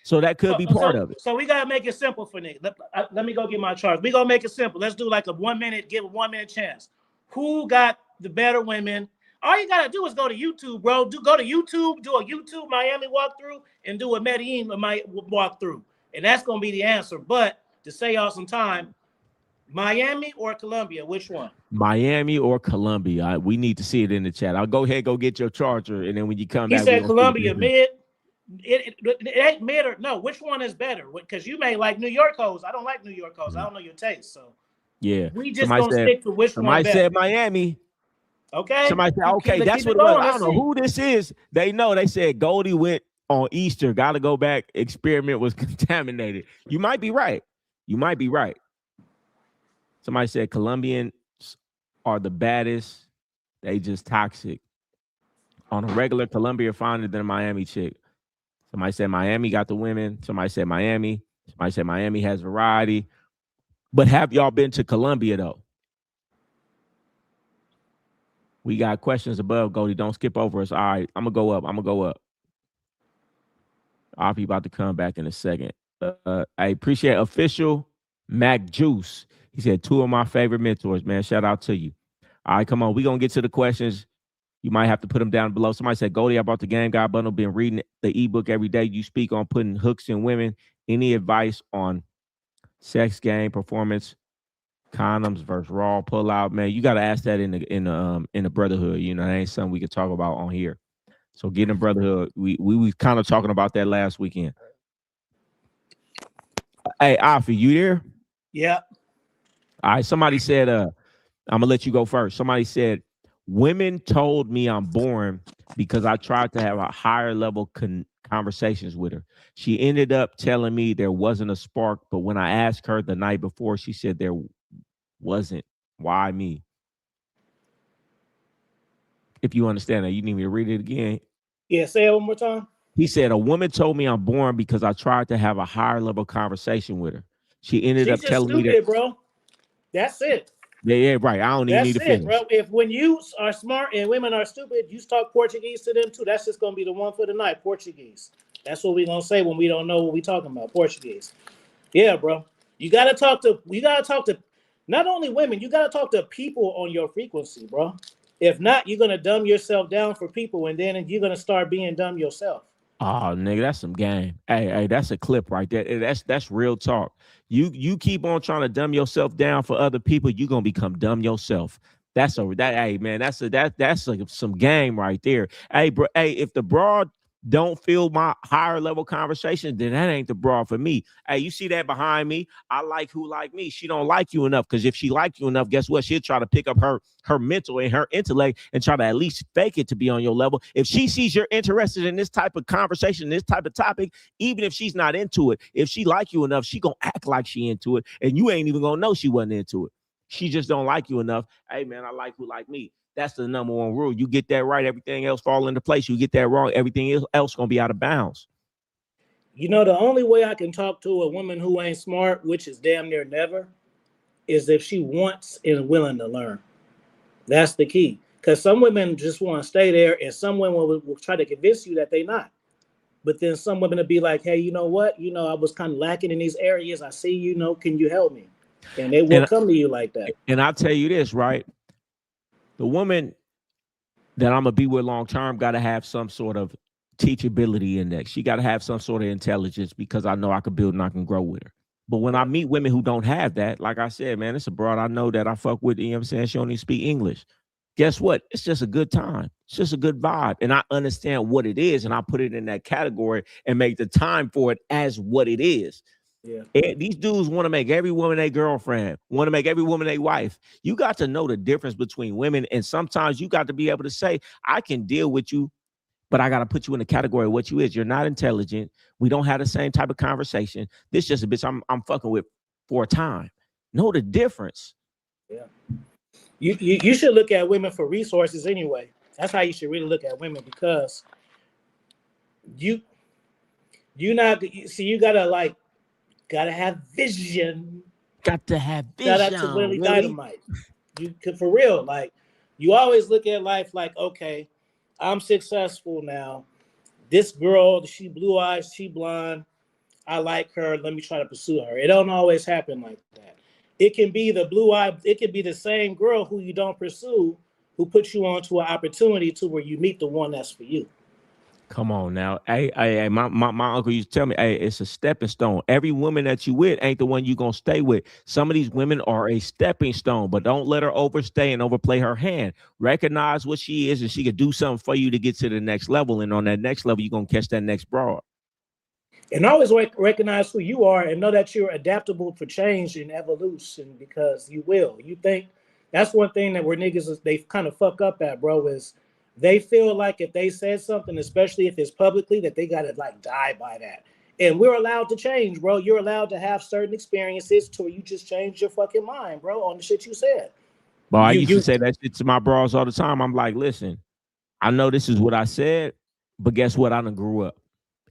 So that could be part of it. So we gotta make it simple for Nick. Let me go get my charts. We gonna make it simple. Let's do like a 1 minute, give a 1 minute chance. Who got the better women? All you gotta do is go to YouTube, bro. Go to YouTube, do a YouTube Miami walkthrough, and do a Medellin walkthrough, and that's gonna be the answer. But to save y'all some time, Miami or Colombia, which one? Miami or Colombia? We need to see it in the chat. I'll go ahead, go get your charger, and then when you come back, he said Colombia mid. It ain't mid or no. Which one is better? Because you may like New York hoes. I don't like New York hoes. I don't know your taste. So yeah, we just gonna stick to which one. Somebody said Miami. Okay. Somebody said okay. That's what it was. I don't know who this is. They know. They said Goldie went on Easter. Got to go back. Experiment was contaminated. You might be right. Somebody said Colombians are the baddest. They just toxic. On a regular, Colombia finer than a Miami chick. Somebody said Miami got the women. Somebody said Miami. Somebody said Miami has variety. But have y'all been to Colombia, though? We got questions above, Goldie. Don't skip over us. All right, I'm going to go up. I'll be about to come back in a second. I appreciate official Mac Juice. He said, 2 of my favorite mentors, man. Shout out to you. All right, come on. We're going to get to the questions. You might have to put them down below. Somebody said, Goldie, I bought the Game Guy bundle, been reading the ebook every day. You speak on putting hooks in women. Any advice on sex game performance, condoms versus raw pullout? Man, you got to ask that in the brotherhood. You know, that ain't something we can talk about on here. So get in brotherhood. We was kind of talking about that last weekend. Hey, Afi, you there? Yeah. All right. Somebody said, I'm gonna let you go first. Somebody said, women told me I'm boring because I tried to have a higher level conversations with her. She ended up telling me there wasn't a spark, but when I asked her the night before, she said there wasn't. Why me? If you understand that, you need me to read it again. Yeah, say it one more time. He said, a woman told me I'm boring because I tried to have a higher level conversation with her. She ended up telling me that, bro. That's it. Yeah, right. I don't even need to finish. Bro. If when you are smart and women are stupid, you talk Portuguese to them too. That's just gonna be the one for the night, Portuguese. That's what we're gonna say when we don't know what we're talking about, Portuguese. Yeah, bro. You gotta talk to not only women, you gotta talk to people on your frequency, bro. If not, you're gonna dumb yourself down for people, and then you're gonna start being dumb yourself. Oh, nigga, that's some game. Hey, that's a clip right there. That's real talk. You keep on trying to dumb yourself down for other people, you're gonna become dumb yourself. Hey man, that's like some game right there. Hey, bro, hey, if the broad don't feel my higher level conversation, then that ain't the broad for me. Hey, you see that behind me? I like who like me. She don't like you enough, because if she like you enough, guess what? She'll try to pick up her mental and her intellect and try to at least fake it to be on your level. If she sees you're interested in this type of conversation, this type of topic, even if she's not into it, if she like you enough, she gonna act like she into it, and you ain't even gonna know she wasn't into it. She just don't like you enough. Hey man, I like who like me. That's the number one rule. You get that right, everything else fall into place. You get that wrong, everything else gonna be out of bounds. You know, the only way I can talk to a woman who ain't smart, which is damn near never, is if she wants and willing to learn. That's the key. Because some women just want to stay there, and some women will try to convince you that they're not. But then some women will be like, hey, you know what? You know, I was kind of lacking in these areas. I see, you know, can you help me? And they will come to you like that. And I'll tell you this, right? The woman that I'm gonna be with long term got to have some sort of teachability index. She got to have some sort of intelligence, because I know I can build and I can grow with her. But when I meet women who don't have that, like I said, man, it's a broad I know that I fuck with, you know what I'm saying? She don't even speak English. Guess what? It's just a good time. It's just a good vibe. And I understand what it is, and I put it in that category and make the time for it as what it is. Yeah. And these dudes want to make every woman their girlfriend, want to make every woman their wife. You got to know the difference between women. And sometimes you got to be able to say, I can deal with you, but I got to put you in the category of what you is. You're not intelligent. We don't have the same type of conversation. This just a bitch I'm fucking with for a time. Know the difference. Yeah. You should look at women for resources anyway. That's how you should really look at women, because you gotta have vision. Got to have vision. Shout out to Willie Dynamite. You could, for real, like, you always look at life like, okay, I'm successful now. This girl, she blue eyes, she blonde. I like her. Let me try to pursue her. It don't always happen like that. It can be the blue eye. It can be the same girl who you don't pursue, who puts you onto an opportunity to where you meet the one that's for you. Come on now. Hey, my uncle used to tell me, hey, it's a stepping stone. Every woman that you with ain't the one you gonna stay with. Some of these women are a stepping stone, but don't let her overstay and overplay her hand. Recognize what she is, and she could do something for you to get to the next level. And on that next level, you're gonna catch that next broad. And always recognize who you are, and know that you're adaptable for change and evolution, because you will. You think that's one thing that where niggas they kind of fuck up at, bro, is they feel like if they said something, especially if it's publicly, that they gotta like die by that. And we're allowed to change, bro. You're allowed to have certain experiences to where you just change your fucking mind, bro, on the shit you said. But I used to say that shit to my bros all the time. I'm like, listen, I know this is what I said, but guess what? I done grew up.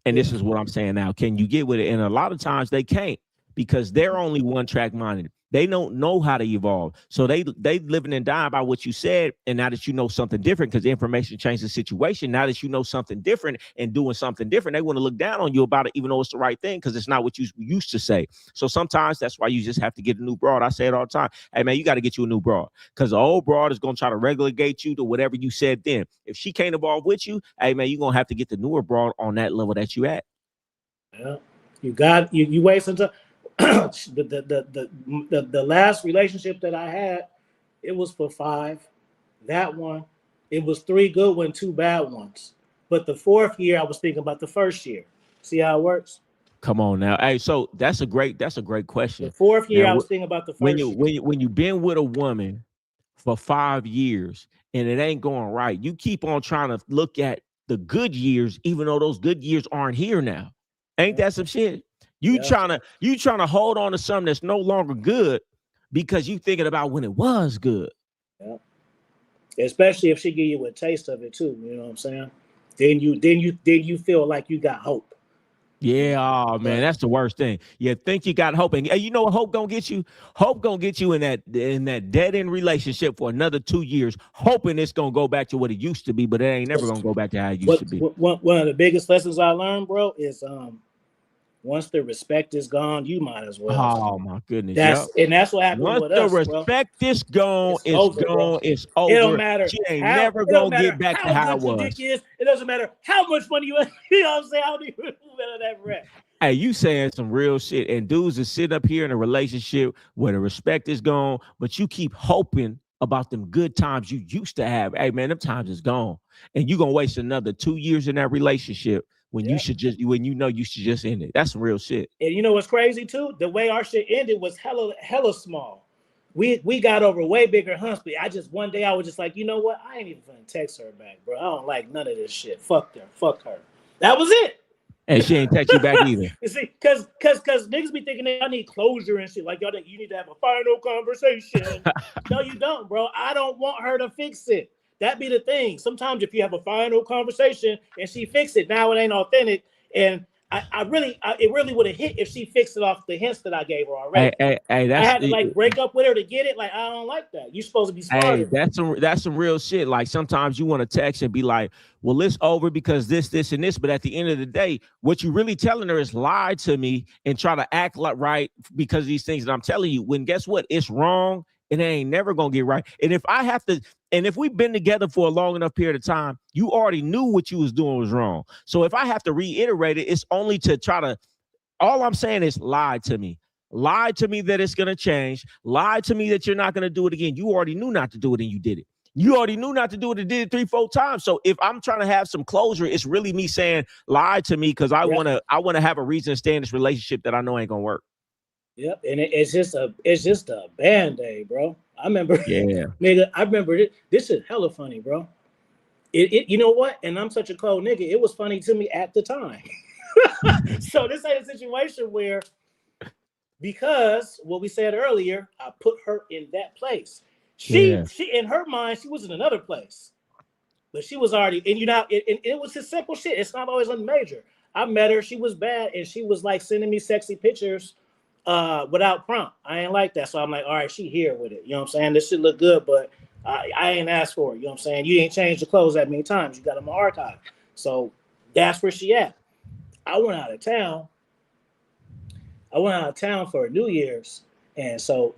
And this is what I'm saying now. Can you get with it? And a lot of times they can't, because they're only one track minded. They don't know how to evolve. So they living and dying by what you said. And now that you know something different, because the information changed the situation, now that you know something different and doing something different, they want to look down on you about it, even though it's the right thing, because it's not what you used to say. So sometimes that's why you just have to get a new broad. I say it all the time. Hey, man, you got to get you a new broad, because the old broad is going to try to relegate you to whatever you said then. If she can't evolve with you, hey, man, you're going to have to get the newer broad on that level that you at. Yeah. You wasting time. The last relationship that I had, it was for 5. That one, it was 3 good ones, 2 bad ones. But the 4th year, I was thinking about the 1st year. See how it works? Come on now. Hey, so that's a great question. The 4th year, now, I was thinking about the 1st year. When you've been with a woman for 5 years and it ain't going right, you keep on trying to look at the good years, even though those good years aren't here now. Ain't that some shit? You trying to hold on to something that's no longer good because you thinking about when it was good. Yeah. Especially if she give you a taste of it too. You know what I'm saying? Then you feel like you got hope. Yeah, oh man, that's the worst thing. You think you got hope, and you know what hope gonna get you? Hope gonna get you in that dead end relationship for another 2 years, hoping it's gonna go back to what it used to be, but it ain't never gonna go back to how it used to be. One of the biggest lessons I learned, bro, is once the respect is gone, you might as well. Oh my goodness. That's what happened with us. Once the respect is gone, it's over, gone, it's over. It don't matter. She ain't never gonna get back to how it was. Dick is. It doesn't matter how much money you know what I'm saying? I don't even know that rap. Hey, you saying some real shit, and dudes are sitting up here in a relationship where the respect is gone, but you keep hoping about them good times you used to have. Hey man, them times is gone, and you gonna waste another 2 years in that relationship when you should just you should just end it. That's some real shit. And you know what's crazy too? The way our shit ended was hella small. We got over way bigger humps, but one day I was just like, you know what? I ain't even gonna text her back, bro. I don't like none of this shit. Fuck her. Fuck her. That was it. And she ain't text you back either. You see, because niggas be thinking I need closure and shit. Like, y'all, you need to have a final conversation. No, you don't, bro. I don't want her to fix it. That be the thing. Sometimes if you have a final conversation and she fix it, now it ain't authentic. And it really would have hit if she fixed it off the hints that I gave her already. Hey, I had to break up with her to get it. Like, I don't like that. You're supposed to be smart. Hey, that's some real shit. Like sometimes you want to text and be like, well, it's over because this, and this. But at the end of the day, what you really telling her is lie to me and try to act like right because of these things that I'm telling you. When guess what? It's wrong. And it ain't never gonna get right. And if we've been together for a long enough period of time, you already knew what you was doing was wrong. So if I have to reiterate it, it's only to try to, all I'm saying is lie to me. Lie to me that it's gonna change. Lie to me that you're not gonna do it again. You already knew not to do it and you did it. You already knew not to do it and did it 3-4 times. So if I'm trying to have some closure, it's really me saying lie to me because I wanna have a reason to stay in this relationship that I know ain't gonna work. Yep, and it's just a Band-Aid, bro. I remember, nigga. I remember it. This is hella funny, bro. You know what? And I'm such a cold nigga. It was funny to me at the time. So this ain't a situation where, because what we said earlier, I put her in that place. She in her mind, she was in another place, but she was already. And it was just simple shit. It's not always major. I met her. She was bad, and she was like sending me sexy pictures. Without prompt. I ain't like that. So I'm like, all right, she here with it. You know what I'm saying? This shit look good, but I ain't asked for it. You know what I'm saying? You ain't changed the clothes that many times. You got them in my archive. So that's where she at. I went out of town. For New Year's. And so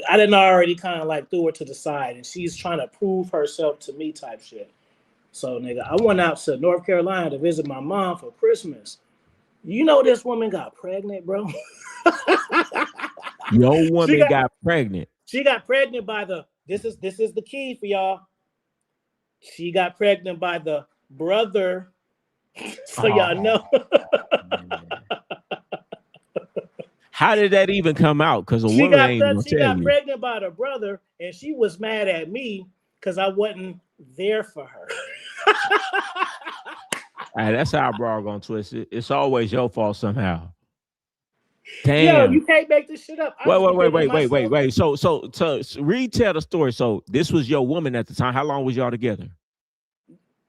I didn't already kind of like threw her to the side, and she's trying to prove herself to me type shit. So nigga, I went out to North Carolina to visit my mom for Christmas. You know this woman got pregnant, bro. Your woman got pregnant. She got pregnant by this is the key for y'all. She got pregnant by the brother. So y'all know. How did that even come out? Because she got pregnant by the brother, and she was mad at me because I wasn't there for her. Hey, that's how bro gonna twist it. It's always your fault somehow. Damn. Yo, you can't make this shit up. Wait. So retell the story. So this was your woman at the time. How long was y'all together?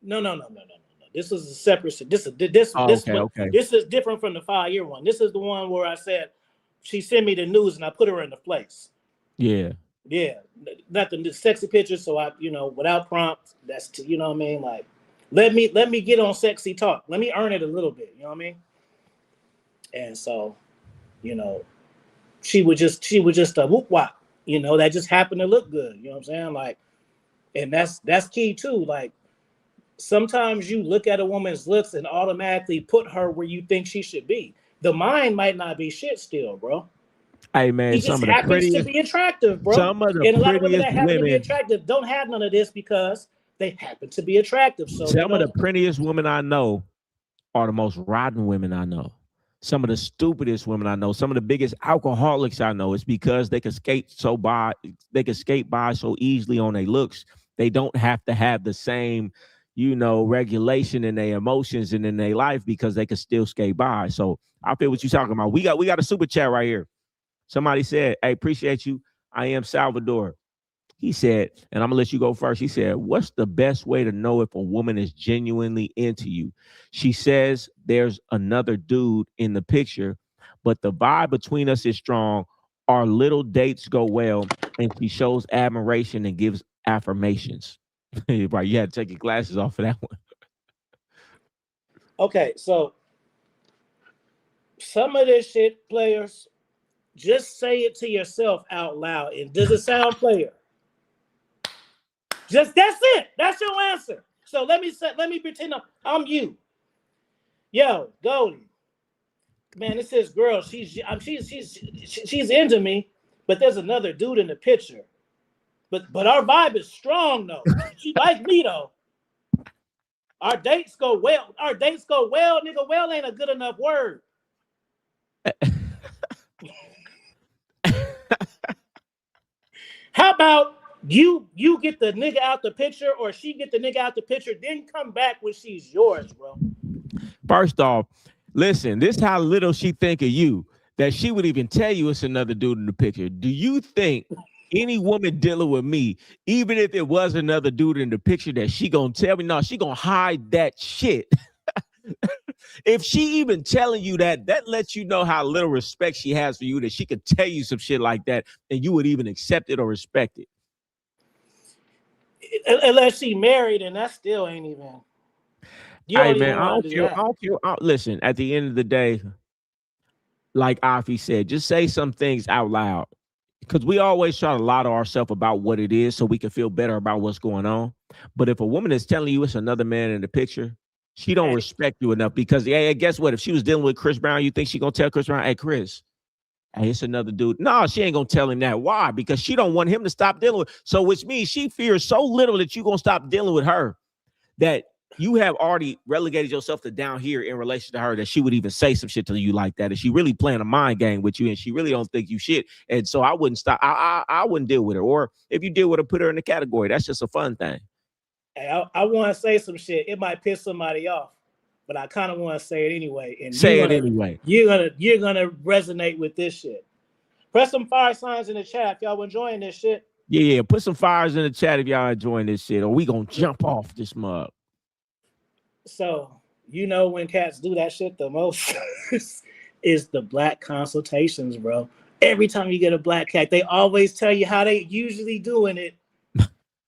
No. This is a separate shit. This is different from the 5-year one. This is the one where I said she sent me the news and I put her in the place. Yeah. Yeah, not the sexy pictures. So I, without prompts, that's you know what I mean. Like, let me get on sexy talk. Let me earn it a little bit. You know what I mean? And so, she was just a whoop wop. That just happened to look good. You know what I'm saying? Like, and that's key too. Like, sometimes you look at a woman's looks and automatically put her where you think she should be. The mind might not be shit still, bro. Hey man, He just happens to be attractive, bro. some of the And a lot of women prettiest that happen to be women, attractive don't have none of this because they happen to be attractive. So some of the prettiest women I know are the most rotten women I know. Some of the stupidest women I know, some of the biggest alcoholics I know, it's because they can skate by so easily on their looks. They don't have to have the same, regulation in their emotions and in their life because they can still skate by. So I feel what you're talking about. We got a super chat right here. Somebody said, "Hey, appreciate you. I am Salvador." He said, and I'm gonna let you go first. He said, "What's the best way to know if a woman is genuinely into you?" She says there's another dude in the picture, but the vibe between us is strong. Our little dates go well, and she shows admiration and gives affirmations. Right, you had to take your glasses off for that one. Okay, so some of this shit, players, just say it to yourself out loud. And does it sound player? Just that's it. That's your answer. So let me pretend I'm you. Yo, Goldie. Man, this is girl. She's into me, but there's another dude in the picture. But our vibe is strong though. She like me though. Our dates go well. Nigga. Well ain't a good enough word. How about you get the nigga out the picture, or she get the nigga out the picture, then come back when she's yours, bro? First off, listen, this is how little she think of you that she would even tell you it's another dude in the picture. Do you think any woman dealing with me, even if it was another dude in the picture, that she gonna tell me? No, she gonna hide that shit. If she even telling you that lets you know how little respect she has for you, that she could tell you some shit like that and you would even accept it or respect it. Unless she married, and that still ain't even. Hey man, I don't care. Listen, at the end of the day, like Afi said, just say some things out loud. Because we always try to lie to ourselves about what it is so we can feel better about what's going on. But if a woman is telling you it's another man in the picture, she don't respect you enough. Because guess what? If she was dealing with Chris Brown, you think she gonna tell Chris Brown, "Hey Chris, hey, it's another dude"? No, she ain't gonna tell him that. Why? Because she don't want him to stop dealing with. So which means she fears so little that you gonna stop dealing with her, that you have already relegated yourself to down here in relation to her, that she would even say some shit to you like that. And she really playing a mind game with you, and she really don't think you shit. And so I wouldn't stop. I wouldn't deal with her. Or if you deal with her, put her in the category. That's just a fun thing. Hey, I want to say some shit. It might piss somebody off, but I kind of want to say it anyway. And say it anyway. You're gonna resonate with this shit. Press some fire signs in the chat if y'all enjoying this shit. Yeah. Put some fires in the chat if y'all enjoying this shit, or we gonna jump off this mug. So when cats do that shit the most is the black consultations, bro. Every time you get a black cat, they always tell you how they usually doing it.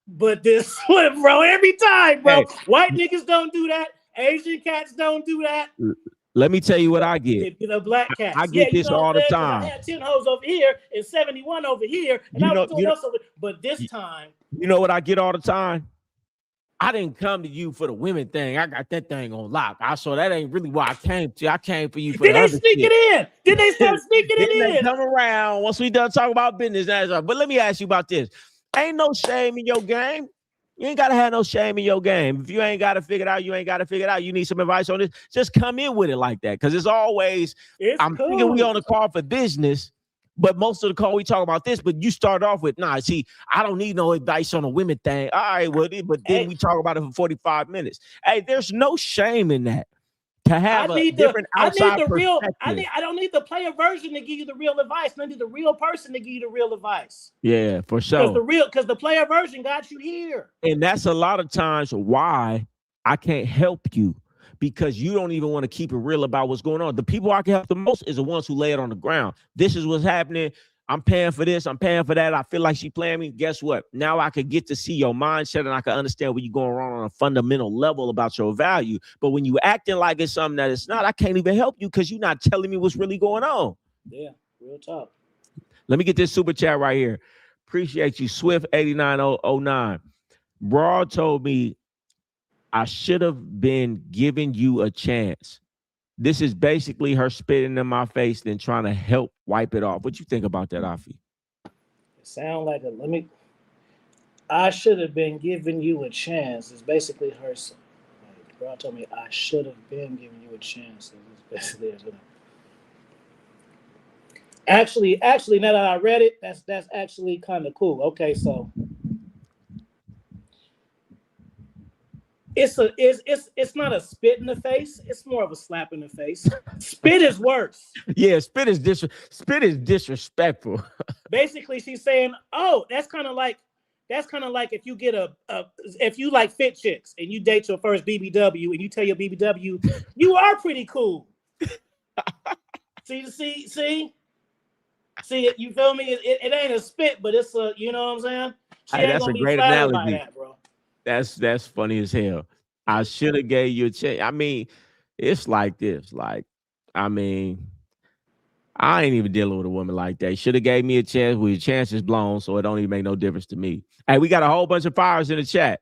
But this one, bro, every time, bro. Hey, white niggas don't do that. Asian cats don't do that. Let me tell you what I get. The black cats. I get this all the time. I had 10 hoes over here and 71 over here, and I was doing else over. But this time, you know what I get all the time? I didn't come to you for the women thing. I got that thing on lock. I saw that ain't really why I came to you. I came for you for the other shit. Did they sneak it in? Did they start sneaking it in? They come around once we done talking about business. But let me ask you about this. Ain't no shame in your game. You ain't got to have no shame in your game. If you ain't got to figure it out, you ain't got to figure it out. You need some advice on this, just come in with it like that. Because it's always, I'm thinking we on the call for business, but most of the call we talk about this, but you start off with, nah, see, I don't need no advice on a women thing. All right, well, but then we talk about it for 45 minutes. Hey, there's no shame in that. To have a different outside perspective. I don't need the player version to give you the real advice. I need the real person to give you the real advice. Yeah, for sure. Because the player version got you here. And that's a lot of times why I can't help you. because you don't even want to keep it real about what's going on. The people I can help the most is the ones who lay it on the ground. This is what's happening. I'm paying for this. I'm paying for that. I feel like she playing me. Guess what? Now I could get to see your mindset and I can understand where you're going wrong on a fundamental level about your value. But when you acting like it's something that it's not, I can't even help you because you're not telling me what's really going on. Yeah, real talk. Let me get this super chat right here. Appreciate you, Swift8909. Broad told me I should have been giving you a chance. This is basically her spitting in my face, then trying to help wipe it off. What you think about that, Afi? It sound like I should have been giving you a chance. It's basically her. Like, bro told me I should have been giving you a chance. It's basically actually, now that I read it, that's actually kind of cool. Okay, so it's not a spit in the face. It's more of a slap in the face. Spit is worse. Yeah, spit is disrespectful. Basically, she's saying, "Oh, that's kind of like if you get if you like fit chicks and you date your first BBW and you tell your BBW you are pretty cool." See, you feel me? It ain't a spit, but it's a, you know what I'm saying? She ain't that's gonna a be great flattered analogy. by that, bro. That's funny as hell. I should have gave you a chance. I mean, it's like this. Like, I mean, I ain't even dealing with a woman like that. Should have gave me a chance. Well, your chance is blown, so it don't even make no difference to me. Hey, we got a whole bunch of fires in the chat.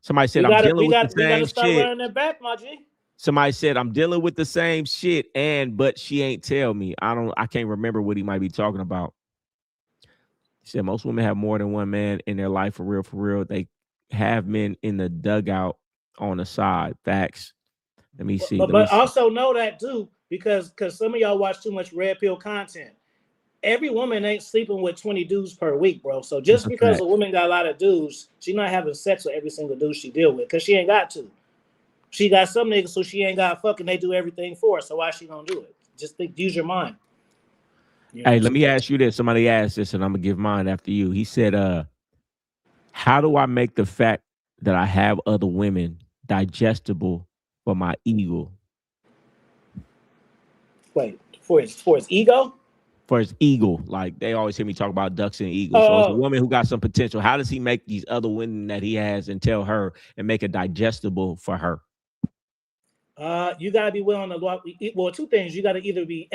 Somebody said we I'm dealing with the we same gotta start shit. running it back, my G. Somebody said I'm dealing with the same shit, but she ain't tell me. I can't remember what he might be talking about. He said most women have more than one man in their life for real. They have men in the dugout on the side. Facts. Let me see. But also know that too, because some of y'all watch too much red pill content. Every woman ain't sleeping with 20 dudes per week, bro. So just because a woman got a lot of dudes, she not having sex with every single dude she deal with, because she ain't got to. She got some niggas, so she ain't got fucking. They do everything for her. So why she gonna do it? Just use your mind. You know, hey, let me ask you this. Somebody asked this, and I'm gonna give mine after you. He said, how do I make the fact that I have other women digestible for my ego? Wait, for his ego? For his ego. Like, they always hear me talk about ducks and eagles. So it's a woman who got some potential. How does he make these other women that he has and tell her and make it digestible for her? You gotta be willing to walk. Well, two things. You gotta either be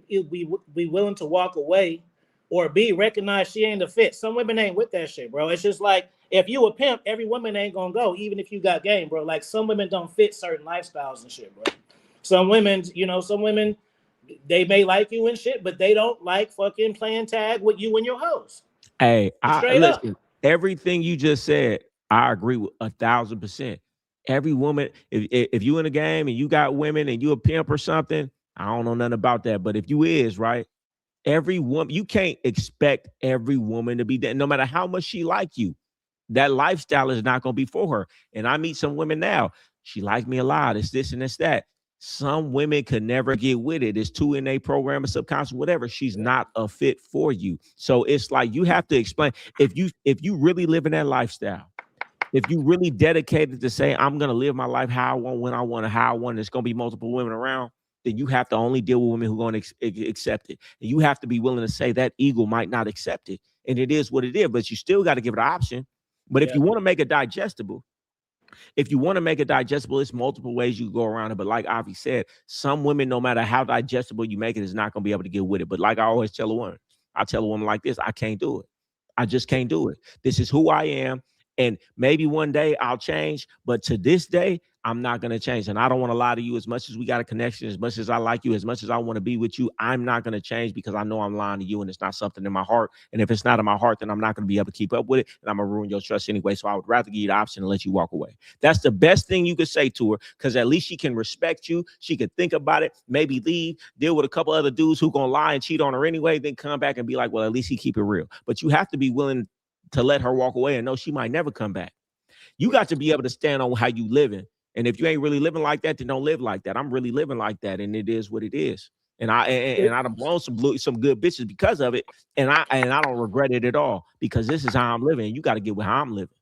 be willing to walk away, or B, recognize she ain't a fit. Some women ain't with that shit, bro. It's just like, if you a pimp, every woman ain't gonna go, even if you got game, bro. Like, some women don't fit certain lifestyles and shit, bro. Some women, they may like you and shit, but they don't like fucking playing tag with you and your hoes. Hey, listen, everything you just said, I agree with 1,000%. Every woman, if you in a game and you got women and you a pimp or something, I don't know nothing about that. But if you is, right, every woman, you can't expect every woman to be that, no matter how much she like you. That lifestyle is not going to be for her. And I meet some women now. She like me a lot. It's this and it's that. Some women could never get with it. It's too in a program or subconscious, whatever. She's not a fit for you. So it's like, you have to explain, if you really live in that lifestyle, if you really dedicated to say, I'm going to live my life how I want, when I want, how I want, there's going to be multiple women around, then you have to only deal with women who are going to accept it. And you have to be willing to say that ego might not accept it. And it is what it is, but you still got to give it an option. But if you want to make it digestible, it's multiple ways you go around it. But like Avi said, some women, no matter how digestible you make it, is not going to be able to get with it. But like I always tell a woman, I tell a woman like this, I can't do it. I just can't do it. This is who I am. And maybe one day I'll change, but to this day, I'm not going to change. And I don't want to lie to you. As much as we got a connection, as much as I like you, as much as I want to be with you, I'm not going to change, because I know I'm lying to you and it's not something in my heart. And if it's not in my heart, then I'm not going to be able to keep up with it. And I'm going to ruin your trust anyway. So I would rather give you the option and let you walk away. That's the best thing you could say to her, because at least she can respect you. She could think about it, maybe leave, deal with a couple other dudes who going to lie and cheat on her anyway, then come back and be like, well, at least he keep it real. But you have to be willing to let her walk away and know she might never come back. You got to be able to stand on how you living. And if you ain't really living like that, then don't live like that. I'm really living like that, and it is what it is. And I done blown some good bitches because of it, and I don't regret it at all, because this is how I'm living. You got to get with how I'm living.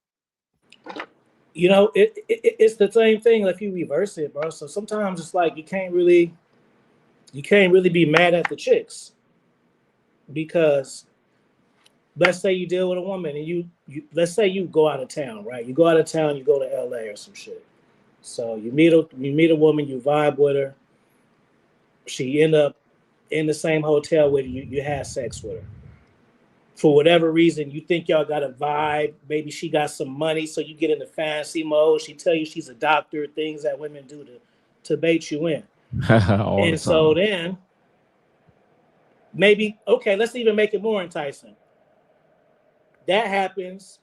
You know, it's the same thing if you reverse it, bro. So sometimes it's like you can't really be mad at the chicks because let's say you deal with a woman and you let's say you go out of town, right? You go out of town, you go to LA or some shit. So you meet a woman, you vibe with her. She end up in the same hotel with you. You had sex with her. For whatever reason, you think y'all got a vibe. Maybe she got some money, so you get into fantasy mode. She tell you she's a doctor, things that women do to bait you in. All the And so time. then maybe okay, let's even make it more enticing. That happens.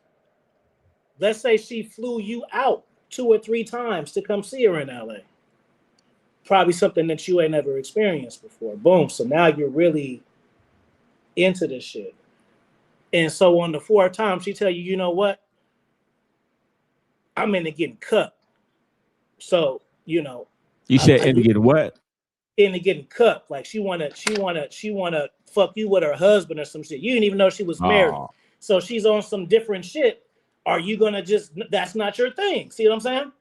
Let's say she flew you out 2 or 3 times to come see her in LA. Probably something that you ain't never experienced before. Boom. So now you're really into this shit. And so on the 4th time, she tell you, you know what? I'm into getting cut. So, you know, You said and again what? into getting cut. Like she wanna fuck you with her husband or some shit. You didn't even know she was married. Oh, So she's on some different shit. Are you gonna just that's not your thing? See what I'm saying?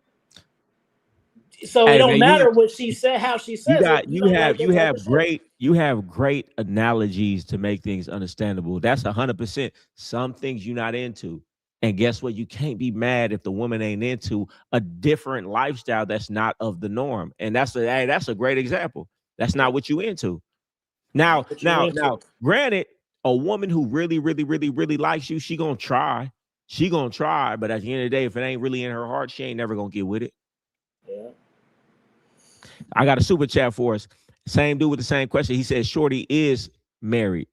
So it hey don't man, matter what she said, how she you says it. got You don't like that type of shit. you have great analogies to make things understandable. That's 100%. Some things you're not into. And guess what? You can't be mad if the woman ain't into a different lifestyle that's not of the norm. And that's a great example. That's not what you into. Now, What you now, into? now, granted, a woman who really, really, really, really likes you, she gonna try. She gonna try, but at the end of the day, if it ain't really in her heart, she ain't never gonna get with it. Yeah. I got a super chat for us. Same dude with the same question. He says, Shorty is married,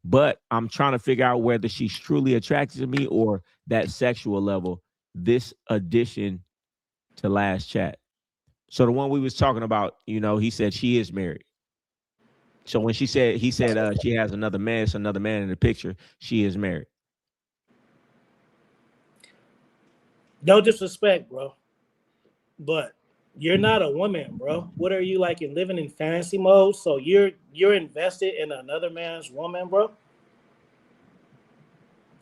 but I'm trying to figure out whether she's truly attracted to me or that sexual level. This addition to last chat. So the one we was talking about, he said she is married. So when he said she has another man, it's another man in the picture. She is married. No disrespect, bro. But you're not a woman, bro. What are you like in living in fantasy mode? So you're invested in another man's woman, bro.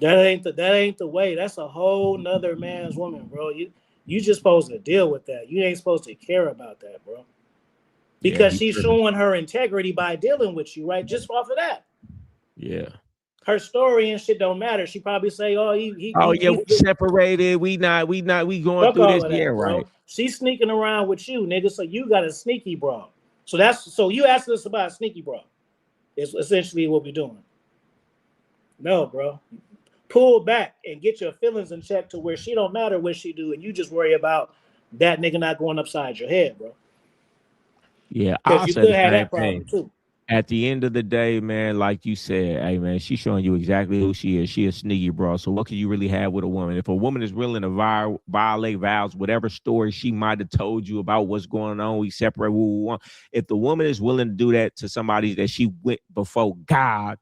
That ain't the way. That's a whole nother man's woman, bro. You just supposed to deal with that. You ain't supposed to care about that, bro. Yeah, Because he she's tripping. showing her integrity by dealing with you, right? Just off of that. Yeah. Her story and shit don't matter. She probably say, "Oh, Oh yeah, we he's separated. We going fuck through this. all of Yeah, that, right. bro." She's sneaking around with you, nigga. So you got a sneaky bra. So you asking us about a sneaky bra. Is essentially what we're doing. No, bro. Pull back and get your feelings in check to where she don't matter what she do, and you just worry about that nigga not going upside your head, bro. Yeah, Because I'll you say could the have same that problem thing. too. At the end of the day, man, like you said, hey man, she's showing you exactly who she is. She a sneaky bro. So what can you really have with a woman? If a woman is willing to violate vows, whatever story she might have told you about what's going on, we separate what we want. If the woman is willing to do that to somebody that she went before God,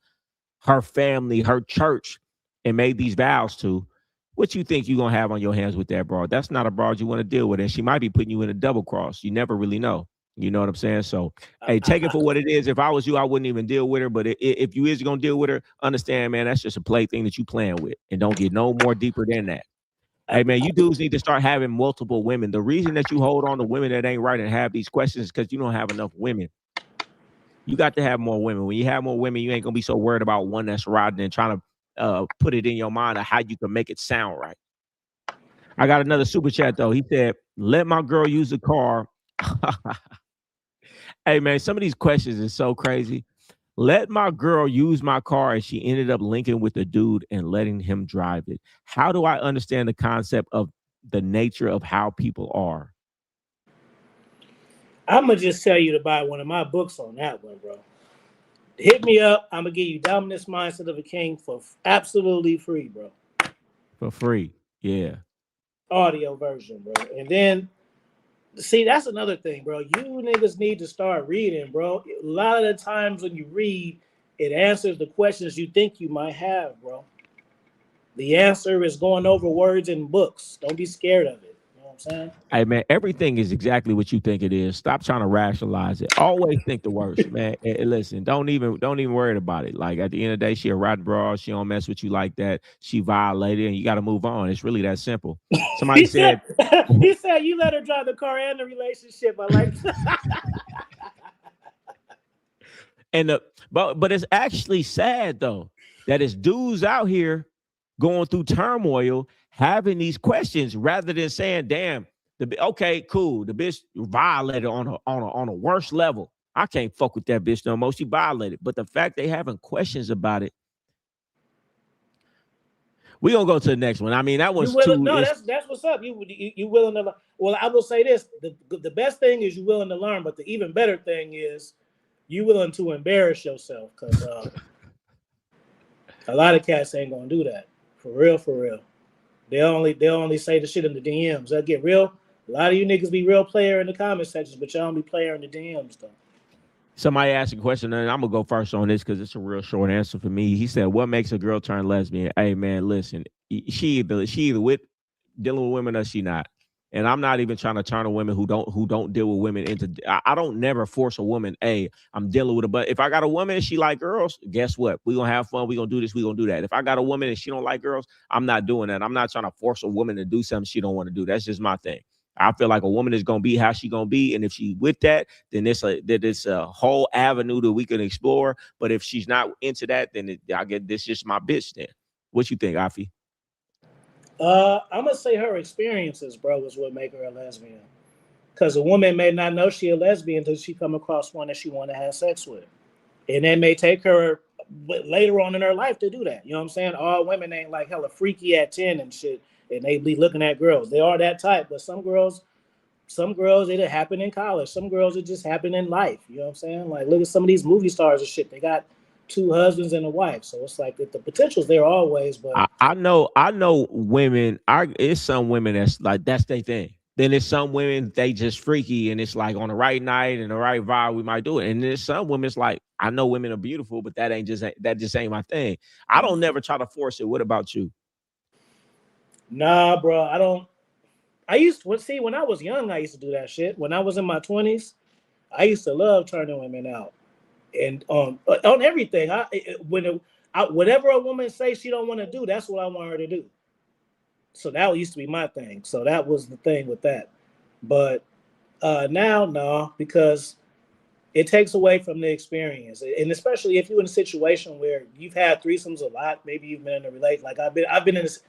her family, her church, and made these vows to, what you think you're gonna have on your hands with that broad? That's not a broad you want to deal with. And she might be putting you in a double cross. You never really know. You know what I'm saying? So, hey, take it for what it is. If I was you, I wouldn't even deal with her. But if you is gonna deal with her, understand, man, that's just a play thing that you playing with, and don't get no more deeper than that. Hey, man, you dudes need to start having multiple women. The reason that you hold on to women that ain't right and have these questions is because you don't have enough women. You got to have more women. When you have more women, you ain't gonna be so worried about one that's riding and trying to put it in your mind of how you can make it sound right. I got another super chat though. He said, "Let my girl use the car." Hey man, some of these questions is so crazy. Let my girl use my car, and she ended up linking with the dude and letting him drive it. How do I understand the concept of the nature of how people are? I'm gonna just tell you to buy one of my books on that one, bro. Hit me up. I'm gonna give you Dominance Mindset of a King for absolutely free, bro. For free. Yeah. Audio version, bro. And then see, that's another thing, bro. You niggas need to start reading, bro. A lot of the times when you read, it answers the questions you think you might have, bro. The answer is going over words in books. Don't be scared of it. I'm saying? Hey man, everything is exactly what you think it is. Stop trying to rationalize it. Always think the worst, man. Listen, don't even worry about it. Like at the end of the day, she a rotten broad. She don't mess with you like that. She violated, and you got to move on. It's really that simple. Somebody said, he said you let her drive the car and the relationship. I like. and but it's actually sad though that it's dudes out here going through turmoil, having these questions rather than saying, "Damn, okay, cool, the bitch violated on a worse level. I can't fuck with that bitch no more. She violated." But the fact they having questions about it, we gonna go to the next one. I mean, that was too. No, that's what's up. You willing to? Well, I will say this: the best thing is you willing to learn, but the even better thing is you willing to embarrass yourself, because a lot of cats ain't gonna do that. For real, for real. They'll only say the shit in the DMs. They'll get real. A lot of you niggas be real player in the comment sections, but y'all don't be player in the DMs though. Somebody asked a question, and I'm gonna go first on this because it's a real short answer for me. He said, "What makes a girl turn lesbian?" Hey man, listen, she either with dealing with women or she not. And I'm not even trying to turn a women who don't deal with women into. I don't never force a woman. Hey, I'm dealing with her, but if I got a woman and she like girls, guess what? We gonna have fun. We gonna do this. We gonna do that. If I got a woman and she don't like girls, I'm not doing that. I'm not trying to force a woman to do something she don't want to do. That's just my thing. I feel like a woman is gonna be how she gonna be, and if she with that, then it's a whole avenue that we can explore. But if she's not into that, then I get this just my bitch. Then what you think, Afi? I'm gonna say her experiences, bro, is what make her a lesbian. Because a woman may not know she a lesbian until she come across one that she want to have sex with, and it may take her later on in her life to do that. You know what I'm saying? All women ain't like hella freaky at 10 and shit, and they be looking at girls. They are that type, but some girls it happen in college. Some girls it just happen in life. You know what I'm saying? Like look at some of these movie stars and shit. They got 2 husbands and a wife, so it's like the potential's there always. But I know women. It's some women that's like that's their thing. Then there's some women they just freaky and it's like on the right night and the right vibe we might do it. And there's some women it's like I know women are beautiful, but that just ain't my thing. I don't never try to force it. What about you? nah, bro, I don't. I used to see when I was young. I used to do that shit. When I was in my 20s, I used to love turning women out, and on everything. Whatever a woman says she don't want to do, that's what I want her to do. So that used to be my thing. So that was the thing with that. But now, no, because it takes away from the experience, and especially if you're in a situation where you've had threesomes a lot, maybe you've been in a relate. Like I've been in this.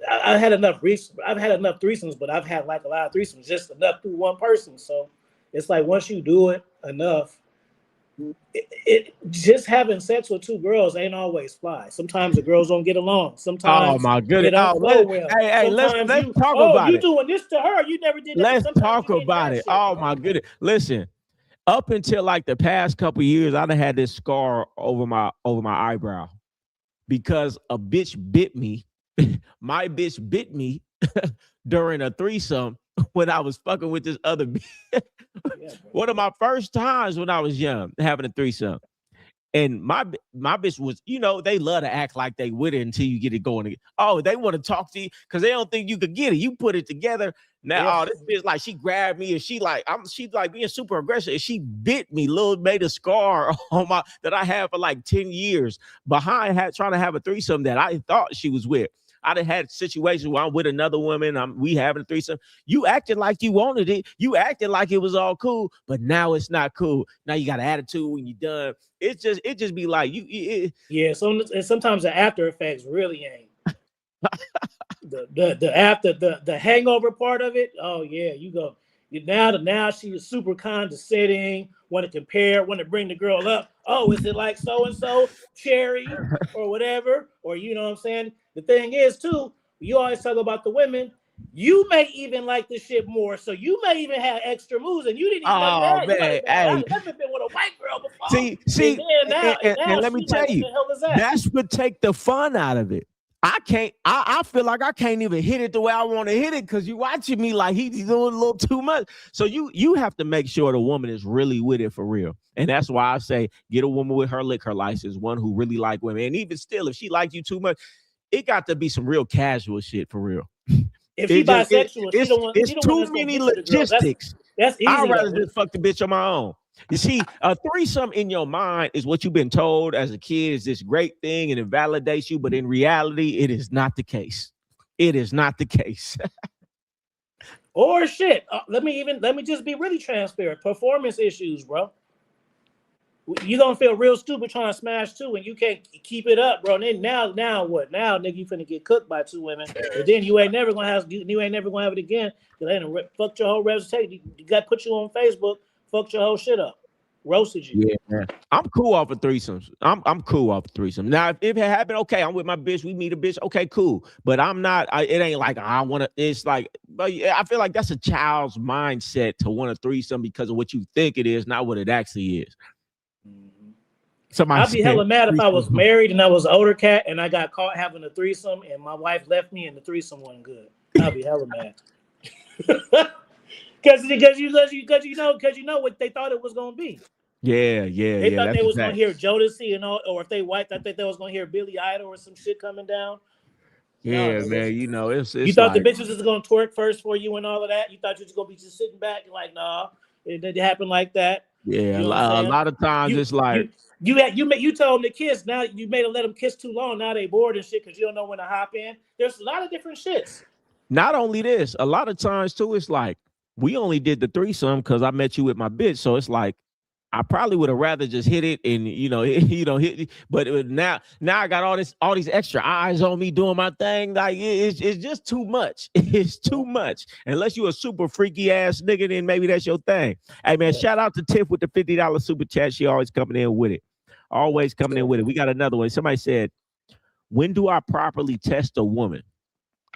I've had enough threesomes, but I've had like a lot of threesomes, just enough through one person. So it's like once you do it enough, it just having sex with 2 girls ain't always fly. Sometimes the girls don't get along. Oh Sometimes my they goodness! don't flow well. Hey, let's Sometimes talk about you it. doing this to her, you never did that. Let's Sometimes talk you get about that it. shit, Oh bro. my goodness! Listen, up until like the past couple of years, I done had this scar over my eyebrow because a bitch bit me. My bitch bit me during a threesome when I was fucking with this other bitch. Yeah, One of my first times when I was young having a threesome. And my bitch was, they love to act like they with it until you get it going. Oh, they want to talk to you because they don't think you could get it. You put it together. Now, oh, this bitch like she grabbed me and she's like being super aggressive. And she bit me, made a scar on that I had for like 10 years behind trying to have a threesome that I thought she was with. I done had situations where I'm with another woman. We having a threesome. You acted like you wanted it. You acted like it was all cool, but now it's not cool. Now you got an attitude when you're done. It just be like yeah. So and sometimes the after effects really ain't the hangover part of it. Oh yeah, you go. Now she is super condescending. Want to compare? Want to bring the girl up? Oh, is it like so and so Cherry or whatever? Or you know what I'm saying? The thing is too, you always talk about the women. You may even like this shit more, so you may even have extra moves, and you didn't even know that. You might have never been with a white girl before. See, and now let me tell like, you, what the hell is that? that's what take the fun out of it. I feel like I can't even hit it the way I want to hit it because you watching me like he's doing a little too much. So you have to make sure the woman is really with it for real. And that's why I say get a woman with her liquor license, one who really like women. And even still, if she like you too much, it got to be some real casual shit for real. If she bisexual, she don't want it's she don't want too us to many get to the girls. logistics. That's easy. I'd rather just fuck the bitch on my own. You see, a threesome in your mind is what you've been told as a kid is this great thing and it validates you, but in reality, it is not the case. It is not the case. Or shit. Let me just be really transparent. Performance issues, bro. You gonna feel real stupid trying to smash two and you can't keep it up, bro. And then now what? Now, nigga, you finna get cooked by two women, and then you ain't never gonna have it again because they done fucked your whole reputation. You got to put you on Facebook, fucked your whole shit up, roasted you. Yeah, man. I'm cool off of threesomes. I'm cool off of threesomes. Now, if it happened, okay, I'm with my bitch. We meet a bitch. Okay, cool. But I'm not. It ain't like I want to. It's like, but I feel like that's a child's mindset to want a threesome because of what you think it is, not what it actually is. I'd be hella mad if I was married and I was an older cat and I got caught having a threesome and my wife left me and the threesome wasn't good. I'd be hella mad. Because you know what they thought it was gonna be. Yeah. They thought they was gonna hear Jodeci and all, or if they white, I think they was gonna hear Billy Idol or some shit coming down. Yeah, no, man. You know, it's you thought like, the bitches was gonna twerk first for you and all of that. You thought you was gonna be just sitting back and like, nah, it didn't happen like that. Yeah, you know a lot of times it's like you told them to kiss. Now you made them let them kiss too long. Now they bored and shit because you don't know when to hop in. There's a lot of different shits. Not only this, a lot of times too, it's like we only did the threesome because I met you with my bitch. So it's like I probably would have rather just hit it and hit. But now I got all these extra eyes on me doing my thing. Like it's just too much. It's too much. Unless you a super freaky ass nigga, then maybe that's your thing. Hey man, shout out to Tiff with the $50 super chat. She always coming in with it. Always coming in with it. We got another one. Somebody said, "When do I properly test a woman?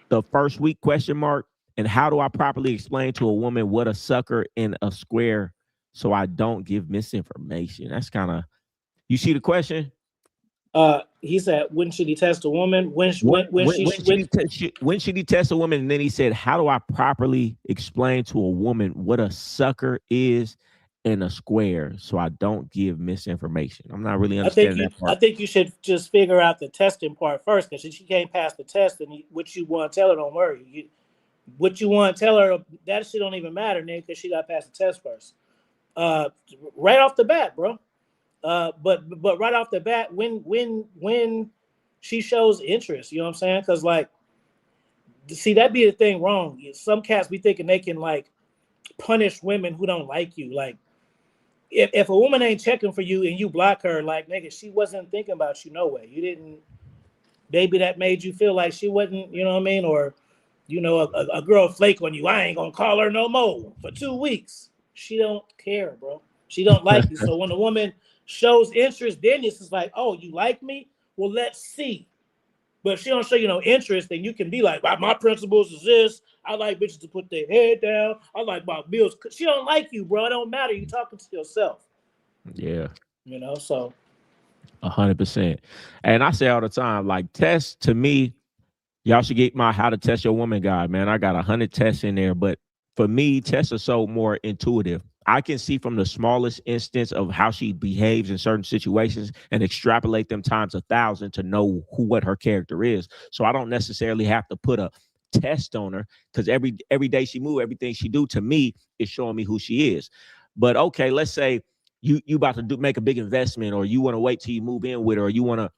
The first week ? And how do I properly explain to a woman what a sucker in a square so I don't give misinformation?" That's kind of, you see the question? He said, when should he test a woman? When should he test a woman? And then he said, how do I properly explain to a woman what a sucker is in a square so I don't give misinformation? I'm not really understanding that part. I think you should just figure out the testing part first, because if she can't pass the test, and what you want to tell her, don't worry. What you want to tell her, that shit don't even matter, nigga, because she got to pass the test first. Right off the bat, bro. But right off the bat, when she shows interest, you know what I'm saying? Because like, see, that'd be the thing wrong. Some cats be thinking they can like punish women who don't like you. Like, if a woman ain't checking for you and you block her, like, nigga, she wasn't thinking about you no way. You didn't. Maybe that made you feel like she wasn't. You know what I mean? Or, a girl flake on you. I ain't gonna call her no more for 2 weeks. She don't care, bro. She don't like you. So when a woman shows interest, then it's just like, oh, you like me? Well, let's see. But if she don't show you no interest, then you can be like, my principles is this. I like bitches to put their head down. I like my bills. She don't like you, bro. It don't matter. You talking to yourself. Yeah. So 100%. And I say all the time, like, tests, to me, y'all should get my How to Test Your Woman guide, man. I got 100 tests in there, but for me, tests are so more intuitive. I can see from the smallest instance of how she behaves in certain situations and extrapolate them times 1,000 to know what her character is. So I don't necessarily have to put a test on her, because every day she moves, everything she do to me is showing me who she is. But okay, let's say you about to make a big investment, or you want to wait till you move in with her, or you want to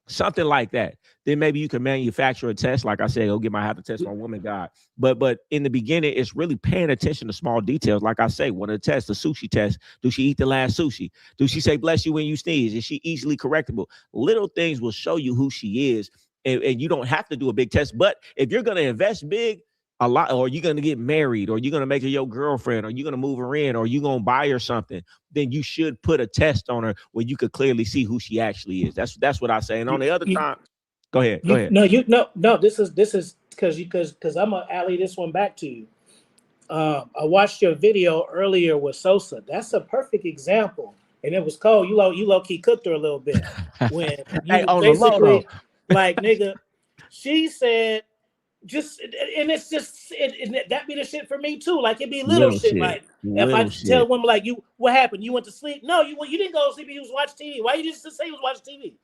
something like that. Then maybe you can manufacture a test. Like I said, go get my How to Test My Woman guide. But in the beginning, it's really paying attention to small details. Like I say, one of the tests, the sushi test. Do she eat the last sushi? Do she say bless you when you sneeze? Is she easily correctable? Little things will show you who she is. And you don't have to do a big test. But if you're going to invest big, a lot, or you're going to get married, or you're going to make her your girlfriend, or you're going to move her in, or you're going to buy her something, then you should put a test on her where you could clearly see who she actually is. That's what I say. And on the other time, go ahead. No, this is because I'm going to alley this one back to you. I watched your video earlier with Sosa. That's a perfect example. And it was cold. You low key cooked her a little bit. When you basically, like, nigga, she said, it's just that be the shit for me too. Like, it be little shit. Like, if I just tell women like, you, what happened? You went to sleep? No, you didn't go to sleep. You was watching TV. Why you just say you was watching TV?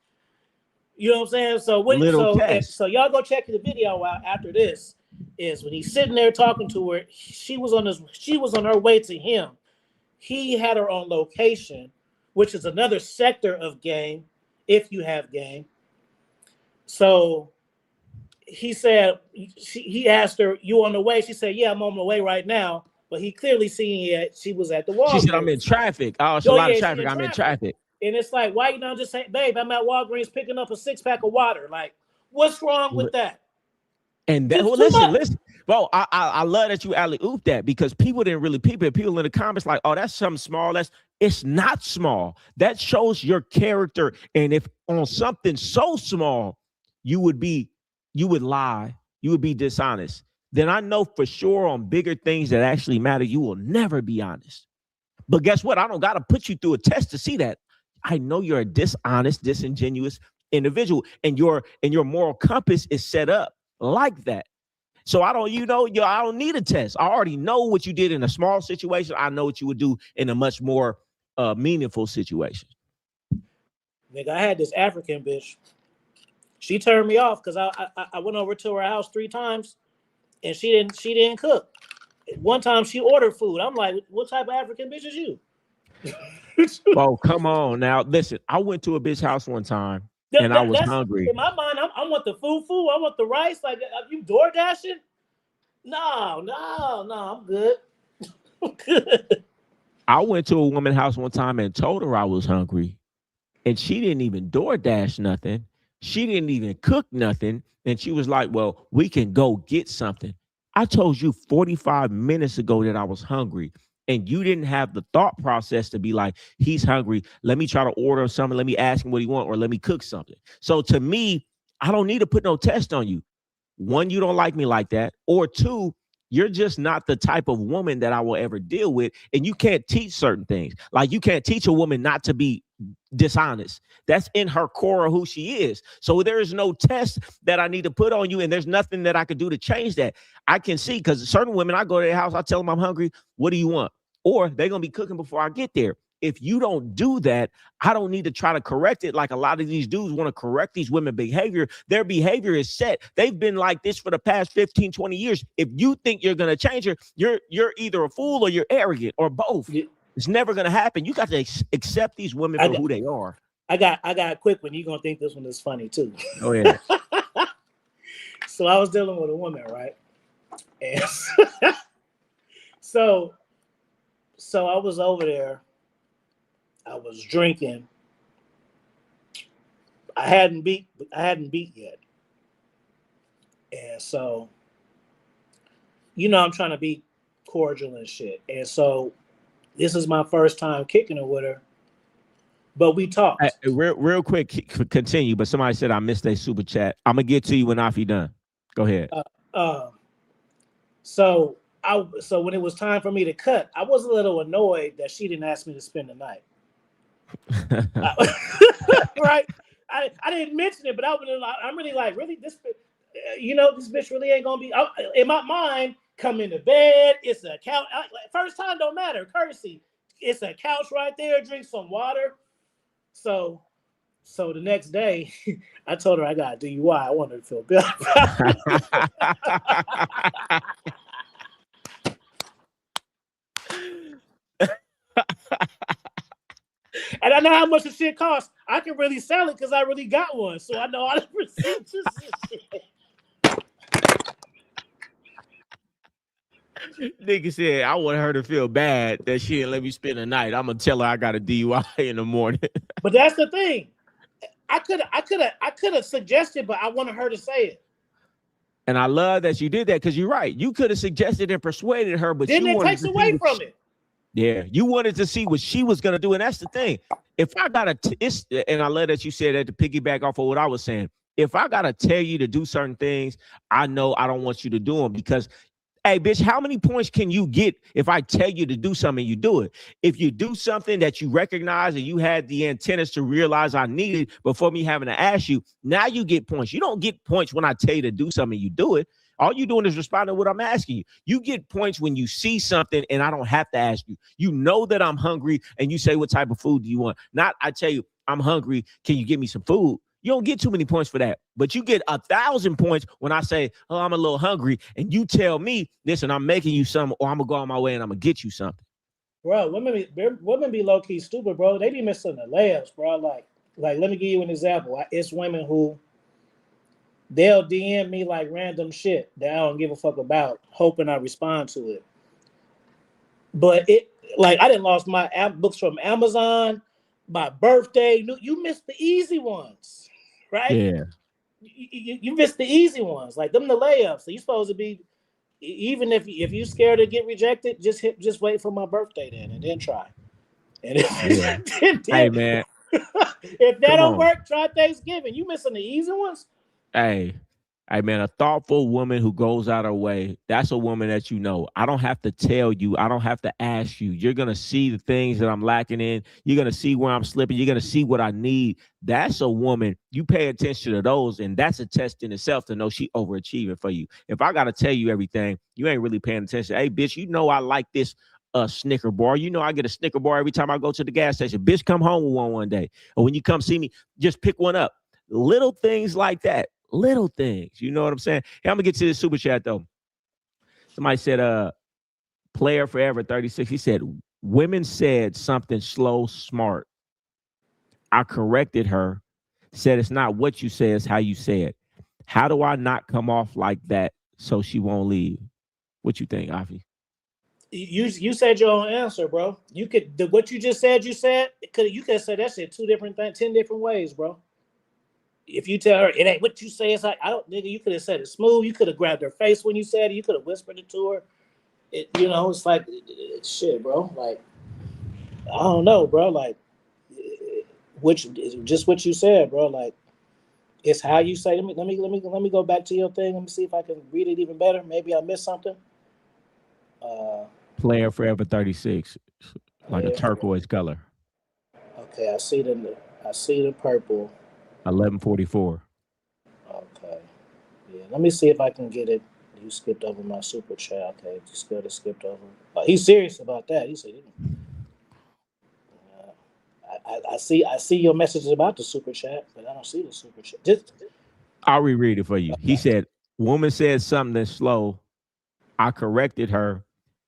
You know what I'm saying? So y'all go check the video out after this, is when he's sitting there talking to her, she was on her way to him. He had her on location, which is another sector of game, if you have game. So he said, he asked her, "You on the way?" She said, "Yeah, I'm on the way right now." But he clearly seen she was at the Walgreens. She said, "I'm in traffic. Oh, it's a lot of traffic. I'm in traffic." And it's like, why you not just say, "Babe, I'm at Walgreens picking up a 6-pack of water"? Like, what's wrong with that? And that, well, listen. Bro, I love that you alley-oop that, because people didn't really people in the comments like, "Oh, that's something small." It's not small. That shows your character. And if on something so small, you would lie, you would be dishonest, then I know for sure on bigger things that actually matter, you will never be honest. But guess what? I don't got to put you through a test to see that. I know you're a dishonest, disingenuous individual, and your moral compass is set up like that. So I don't need a test. I already know what you did in a small situation. I know what you would do in a much more meaningful situation. Nigga, I had this African bitch. She turned me off because I went over to her house 3 times and she didn't cook. One time she ordered food. I'm like, what type of African bitch is you? Oh, come on. Now, listen, I went to a bitch house one time and I was hungry. In my mind, I want the food. I want the rice. Like, are you door dashing? No, I'm good. I'm good. I went to a woman's house one time and told her I was hungry, and she didn't even DoorDash nothing. She didn't even cook nothing. And she was like, "Well, we can go get something." I told you 45 minutes ago that I was hungry, and you didn't have the thought process to be like, he's hungry. Let me try to order something. Let me ask him what he wants, or let me cook something. So to me, I don't need to put no test on you. One, you don't like me like that. Or two, you're just not the type of woman that I will ever deal with. And you can't teach certain things. Like, you can't teach a woman not to be dishonest. That's in her core of who she is. So there is no test that I need to put on you, and there's nothing that I could do to change that. I can see, because certain women, I go to their house, I tell them I'm hungry. What do you want? Or they're going to be cooking before I get there. If you don't do that, I don't need to try to correct it. Like a lot of these dudes want to correct these women's behavior. Their behavior is set. They've been like this for the past 15, 20 years. If you think you're going to change her, you're either a fool or you're arrogant, or both. Yeah. It's never going to happen. You got to accept these women for who they are. I got a quick one. You're going to think this one is funny too. Oh, yeah. So I was dealing with a woman, right? And so I was over there. I was drinking. I hadn't beat yet. And so, I'm trying to be cordial and shit. And so this is my first time kicking it with her. But we talked. Real quick, continue. But somebody said I missed a super chat. I'm going to get to you when Afi done. Go ahead. So when it was time for me to cut, I was a little annoyed that she didn't ask me to spend the night. Right? I didn't mention it, but I'm really like, really, this bitch really ain't gonna be. In my mind, come into bed. It's a couch. First time don't matter. Courtesy. It's a couch right there. Drink some water. So the next day, I told her I got a DUI. I wanted to feel better. And I know how much the shit costs. I can really sell it because I really got one. So I know all the receipts and shit. Nigga said, I want her to feel bad that she didn't let me spend the night. I'm going to tell her I got a DUI in the morning. But that's the thing. I could have suggested, but I wanted her to say it. And I love that you did that, because you're right. You could have suggested and persuaded her, but then it takes away from it. Yeah, you wanted to see what she was going to do. And that's the thing. If I got to, and I love that you said that to piggyback off of what I was saying. If I got to tell you to do certain things, I know I don't want you to do them, because, hey, bitch, how many points can you get if I tell you to do something, you do it? If you do something that you recognize and you had the antennas to realize I needed before me having to ask you, now you get points. You don't get points when I tell you to do something, you do it. All you're doing is responding to what I'm asking you. You get points when you see something and I don't have to ask you. You know that I'm hungry and you say, what type of food do you want? Not, I tell you, I'm hungry. Can you give me some food? You don't get too many points for that, but you get 1,000 points when I say, oh, I'm a little hungry, and you tell me, listen, I'm making you something, or I'm gonna go on my way and I'm gonna get you something. Bro, women be low key stupid, bro. They be missing the layups, bro. Like let me give you an example. It's women who they'll DM me like random shit that I don't give a fuck about, hoping I respond to it. But it, like, I didn't lost my books from Amazon, my birthday. You missed the easy ones, right? Yeah. You missed the easy ones, like them the layups. So you supposed to be, even if you scared to get rejected, just wait for my birthday then, and then try. And Hey man, if that don't work, try Thanksgiving. You missing the easy ones. Hey man, a thoughtful woman who goes out her way, that's a woman that you know. I don't have to tell you. I don't have to ask you. You're going to see the things that I'm lacking in. You're going to see where I'm slipping. You're going to see what I need. That's a woman. You pay attention to those, and that's a test in itself to know she overachieving for you. If I got to tell you everything, you ain't really paying attention. Hey, bitch, you know I like this Snicker bar. You know I get a Snicker bar every time I go to the gas station. Bitch, come home with one day. Or when you come see me, just pick one up. Little things like that. Little things, you know what I'm saying? Hey, I'm gonna get to this super chat though. Somebody said, Player Forever 36. He said, women said something slow, smart. I corrected her, said it's not what you say, it's how you say it. How do I not come off like that so she won't leave? What you think, Afi? You said your own answer, bro. You could what you just said. You could say that shit 2 different things, 10 different ways, bro. If you tell her it ain't what you say, it's like, I don't, nigga. You could have said it smooth. You could have grabbed her face when you said it. You could have whispered it to her. It's like shit, bro. Like, I don't know, bro. Like, just what you said, bro. Like, it's how you say. Let me go back to your thing. Let me see if I can read it even better. Maybe I missed something. Player Forever 36, like a turquoise color. Okay, I see the purple. 1144. Okay. Yeah, let me see if I can get it. You skipped over my super chat. Okay, just go to skipped over. He's serious about that. He said, I see your messages about the super chat, but I don't see the super chat. I'll reread it for you. Okay. He said, woman said something that's slow. I corrected her.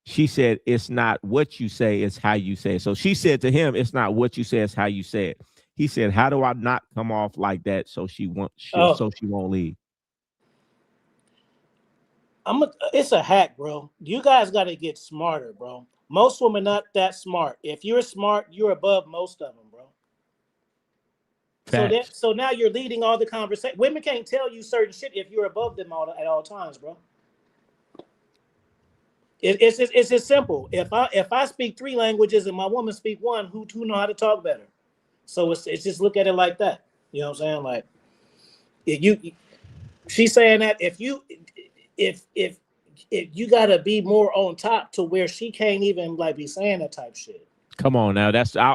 She said, it's not what you say, it's how you say it. So she said to him, it's not what you say, it's how you say it. He said, how do I not come off like that so she won't leave? It's a hack, bro. You guys got to get smarter, bro. Most women not that smart. If you're smart, you're above most of them, bro. So now you're leading all the conversation. Women can't tell you certain shit if you're above them at all times, bro. It's just simple. If I speak 3 languages and my woman speak 1, who know how to talk better? So it's just look at it like that. You know what I'm saying? Like, she's saying that if you gotta be more on top to where she can't even like be saying that type shit. Come on now.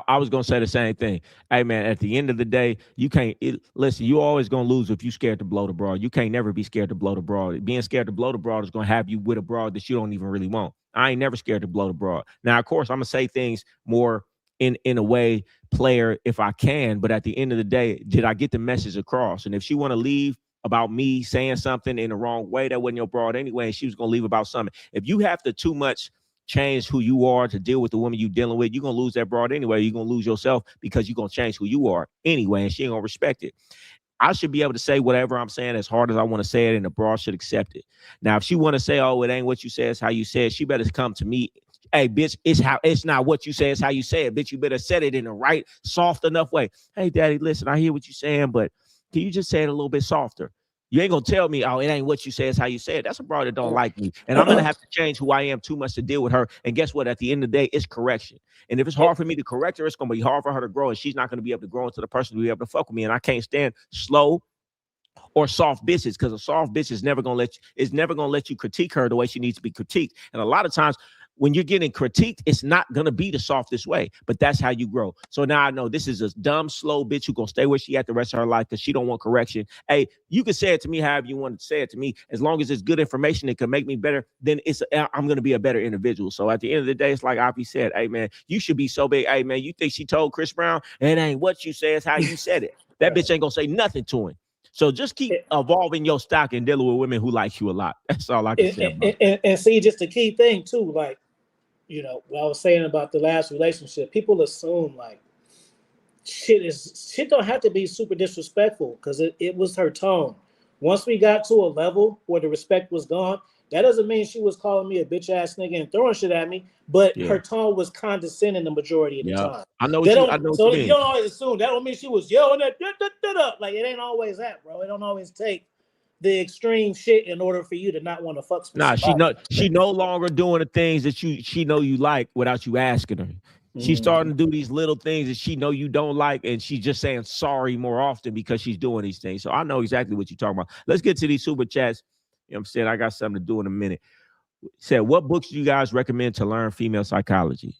I was gonna say the same thing. Hey man, at the end of the day, you can't listen, you always gonna lose if you scared to blow the broad. You can't never be scared to blow the broad. Being scared to blow the broad is gonna have you with a broad that you don't even really want. I ain't never scared to blow the broad. Now, of course, I'm gonna say things more in a way, player, if I can, but at the end of the day, did I get the message across? And if she want to leave about me saying something in the wrong way, that wasn't your broad anyway, and she was gonna leave about something. If you have to too much change who you are to deal with the woman you dealing with, you're gonna lose that broad anyway. You're gonna lose yourself because you're gonna change who you are anyway, and she ain't gonna respect it. I should be able to say whatever I'm saying as hard as I want to say it, and the broad should accept it. Now, if she want to say, oh, it ain't what you say, it's how you say it, she better come to me. Hey, bitch, it's not what you say, it's how you say it. Bitch, you better say it in the right, soft enough way. Hey, daddy, listen, I hear what you're saying, but can you just say it a little bit softer? You ain't gonna tell me, oh, it ain't what you say, it's how you say it. That's a broad that don't like me. And I'm gonna have to change who I am too much to deal with her. And guess what? At the end of the day, it's correction. And if it's hard for me to correct her, it's gonna be hard for her to grow. And she's not gonna be able to grow into the person to be able to fuck with me. And I can't stand slow or soft bitches, because a soft bitch is never gonna let you critique her the way she needs to be critiqued. And a lot of times when you're getting critiqued, it's not going to be the softest way, but that's how you grow. So now I know this is a dumb, slow bitch who's going to stay where she at the rest of her life because she don't want correction. Hey, you can say it to me however you want to say it to me. As long as it's good information that can make me better, then I'm going to be a better individual. So at the end of the day, it's like Afi said, hey, man, you should be so big. Hey, man, you think she told Chris Brown, it ain't what you say, it's how you said it. that bitch ain't gonna say nothing to him. So just keep evolving your stock and dealing with women who like you a lot. That's all I can say. And see, just the key thing too, like, you know, what I was saying about the last relationship, people assume like shit don't have to be super disrespectful because it was her tone. Once we got to a level where the respect was gone, that doesn't mean she was calling me a bitch ass nigga and throwing shit at me, but her tone was condescending the majority of the time. I know what you mean. You don't always assume that don't mean she was yelling that up. Like it ain't always that, bro. It don't always take the extreme shit in order for you to not want to fuck somebody. She no longer doing the things that she know you like without you asking her. She's starting to do these little things that she know you don't like, and she's just saying sorry more often because she's doing these things. So I know exactly what you're talking about. Let's get to these super chats. You know what I'm saying? I got something to do in a minute. Said, what books do you guys recommend to learn female psychology?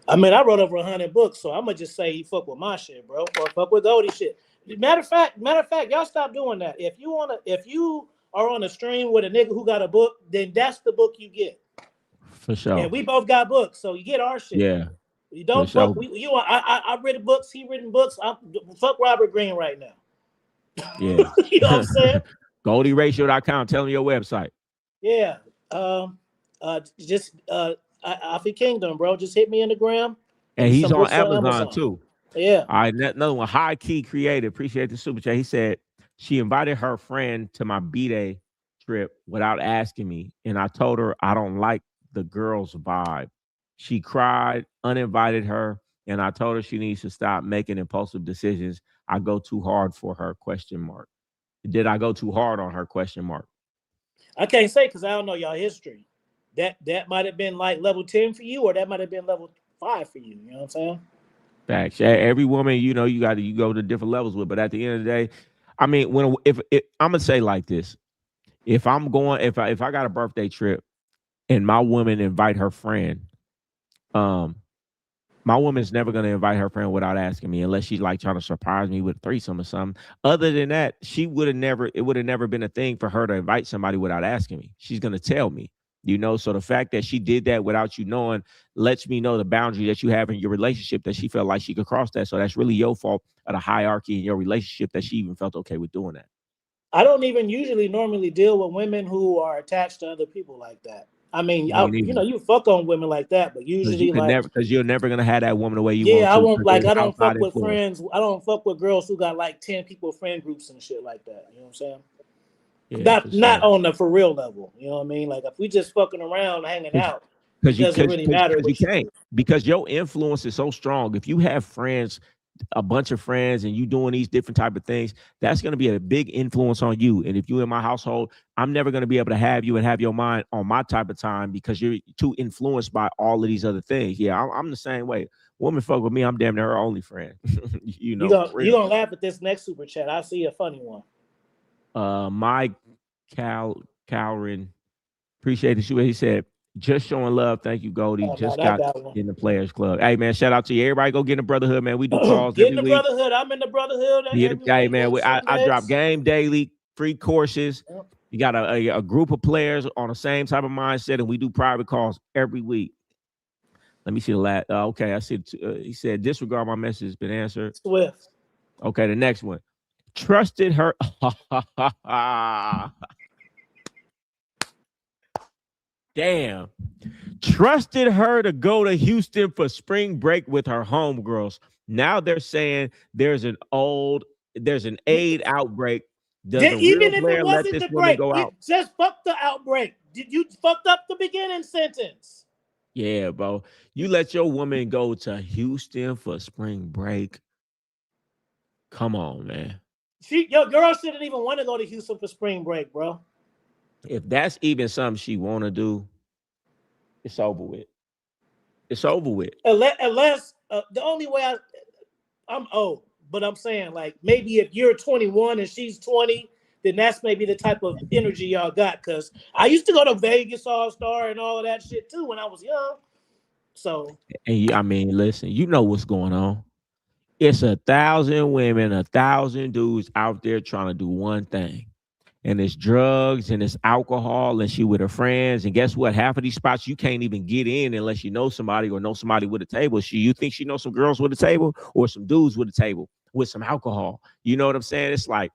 I mean, I wrote over 100 books, so I'm gonna just say you fuck with my shit, bro, or fuck with Goldie shit. Matter of fact, y'all stop doing that. If you are on a stream with a nigga who got a book, then that's the book you get. For sure. And we both got books, so you get our shit. Yeah. You don't fuck. Sure. I've written books. He written books. Fuck Robert Greene right now. Yeah. You know what I'm saying? GoldieRatio.com. Tell me your website. Yeah. Just Alfie Kingdom, bro. Just hit me in the gram. And he's on Amazon too. Yeah. All right. Another one. High Key Creative. Appreciate the super chat. He said she invited her friend to my B-Day trip without asking me, and I told her I don't like the girl's vibe. She cried, uninvited her, and I told her she needs to stop making impulsive decisions. I go too hard for her, ? Did I go too hard on her, ? I can't say because I don't know y'all history. That might have been like level 10 for you, or that might have been level 5 for you. You know what I'm saying? Facts. Every woman, you know, you go to different levels with, but at the end of the day, I mean, if I'm gonna say like this, if I got a birthday trip and my woman invite her friend, my woman's never going to invite her friend without asking me, unless she's like trying to surprise me with a threesome or something. Other than that, it would have never been a thing for her to invite somebody without asking me. She's going to tell me, you know. So the fact that she did that without you knowing lets me know the boundary that you have in your relationship, that she felt like she could cross that. So that's really your fault of the hierarchy in your relationship that she even felt okay with doing that. I don't even usually normally deal with women who are attached to other people like that. I mean, you fuck on women like that, but usually because you're never gonna have that woman the way you want. Yeah, I won't I don't fuck with friends. I don't fuck with girls who got like 10 people friend groups and shit like that. You know what I'm saying? Yeah, not on the for real level. You know what I mean? Like if we just fucking around hanging out, it doesn't really matter. Because your influence is so strong. If you have friends, a bunch of friends, and you doing these different type of things, that's going to be a big influence on you. And if you're in my household, I'm never going to be able to have you and have your mind on my type of time because you're too influenced by all of these other things. Yeah, I'm the same way. Woman fuck with me, I'm damn near her only friend. You know, you're gonna laugh at this next super chat. I see a funny one. Mike Calrin, appreciate the shoe. He said, just showing love. Thank you, Goldie. Just got in the Players Club. Hey, man, shout out to you. Everybody go get in the brotherhood, man. We do calls get in the brotherhood. I'm in the brotherhood. Hey, man, I drop game daily, free courses. Yep. You got a group of players on the same type of mindset, and we do private calls every week. Let me see the last. Okay, I see. He said, disregard my message has been answered. Swift. Okay, the next one. Trusted her. Damn. Trusted her to go to Houston for spring break with her homegirls. Now they're saying there's an AIDS outbreak. Even if it wasn't the break, just fuck the outbreak. You fucked up the beginning sentence. Yeah, bro. You let your woman go to Houston for spring break. Come on, man. Your girl shouldn't even want to go to Houston for spring break, bro. If that's even something she want to do, it's over with. It's over with. Unless the only way I'm old, but I'm saying like maybe if you're 21 and she's 20, then that's maybe the type of energy y'all got. Because I used to go to Vegas All-Star and all of that shit too when I was young. So, and I mean, listen, you know what's going on. It's 1,000 women, 1,000 dudes out there trying to do one thing. And it's drugs and it's alcohol, and she with her friends. And guess what? Half of these spots you can't even get in unless you know somebody or know somebody with a table. You think she knows some girls with a table or some dudes with a table? with some alcohol. You know what I'm saying? It's like,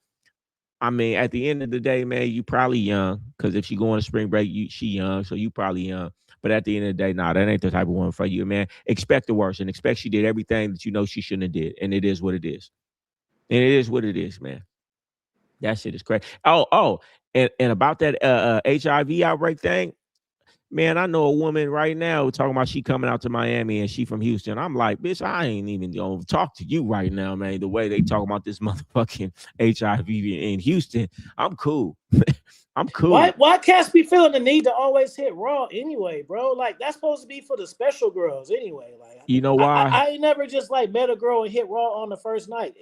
I mean, at the end of the day, man, you probably young, because if she going to spring break, she young, so you probably young. But at the end of the day, nah, that ain't the type of woman for you, man. Expect the worst and expect she did everything that you know she shouldn't have did, and it is what it is. And it is what it is, man. That shit is crazy. And about that HIV outbreak thing, man, I know a woman right now talking about she coming out to Miami and she from Houston. I'm like, bitch, I ain't even gonna talk to you right now, man. The way they talk about this motherfucking HIV in Houston, I'm cool. I'm cool. Why cats be feeling the need to always hit raw anyway, bro? Like that's supposed to be for the special girls anyway. Like You know why? I ain't never just like met a girl and hit raw on the first night.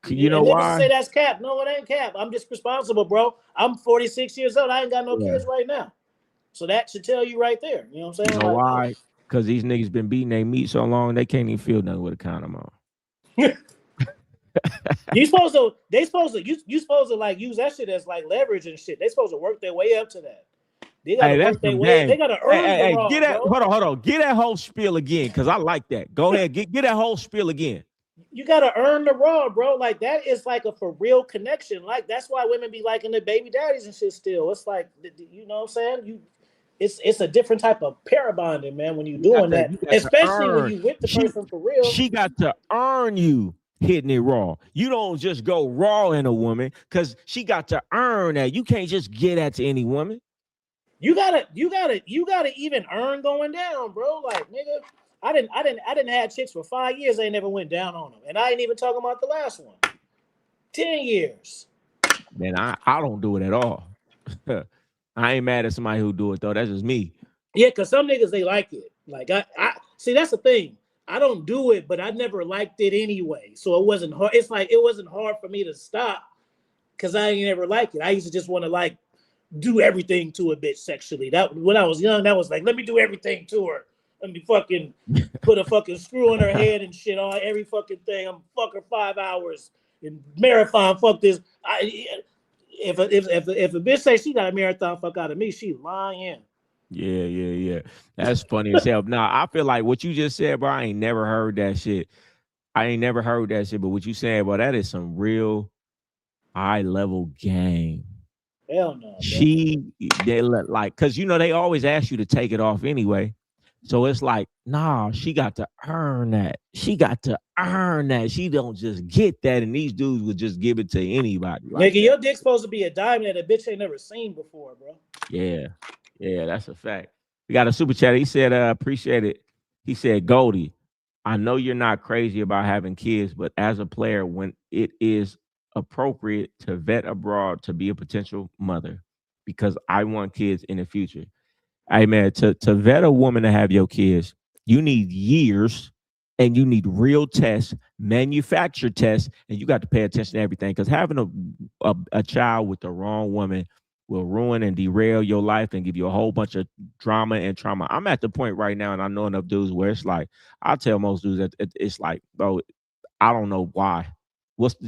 You know and niggas why? say that's cap. No, it ain't cap. I'm just responsible, bro. I'm 46 years old. I ain't got no kids right now. So that should tell you right there. You know what I'm saying? You know like, why? Because these niggas been beating their meat so long they can't even feel nothing with a condom on. They supposed to like use that shit as like leverage and shit. They supposed to work their way up to that. They gotta work their way. They gotta earn the raw. Get that, bro. hold on. Get that whole spiel again, because I like that. Go ahead, get that whole spiel again. You gotta earn the raw, bro. Like that is like a for real connection. Like that's why women be liking the baby daddies and shit still. It's like, you know what I'm saying? It's a different type of pair bonding, man, when you're doing that. Especially when you with the person for real. She got to earn you hitting it raw. You don't just go raw in a woman, because she got to earn that. You can't just get that to any woman. You gotta even earn going down, bro. Like, nigga, I didn't have chicks for 5 years. They never went down on them, and I ain't even talking about the last one. 10 years. Man, I don't do it at all. I ain't mad at somebody who do it though. That's just me. Yeah, because some niggas they like it. Like I see, that's the thing. I don't do it, but I never liked it anyway. So it wasn't hard. It's like it wasn't hard for me to stop because I ain't never liked it. I used to just want to like do everything to a bitch sexually. That when I was young, that was like, let me do everything to her. Let me fucking put a fucking screw in her head and shit on every fucking thing. I'm fuck her 5 hours in marathon. Fuck this. If a bitch say she got a marathon fuck out of me, she lying. Yeah. That's funny as hell. Nah, I feel like what you just said, bro, I ain't never heard that shit. But what you said, bro, that is some real high level game. Hell no. They like, because you know they always ask you to take it off anyway. So it's like, nah, she got to earn that. She don't just get that, and these dudes would just give it to anybody. Nigga, your dick's supposed to be a diamond that a bitch ain't never seen before, bro. Yeah, that's a fact. We got a super chat. He said, appreciate it. He said, Goldie, I know you're not crazy about having kids, but as a player, when it is appropriate to vet abroad to be a potential mother, because I want kids in the future. Hey man, to vet a woman to have your kids, you need years and you need real tests, manufactured tests, and you got to pay attention to everything, because having a child with the wrong woman will ruin and derail your life and give you a whole bunch of drama and trauma. I'm at the point right now, and I know enough dudes where it's like, I tell most dudes that it's like, bro, I don't know why.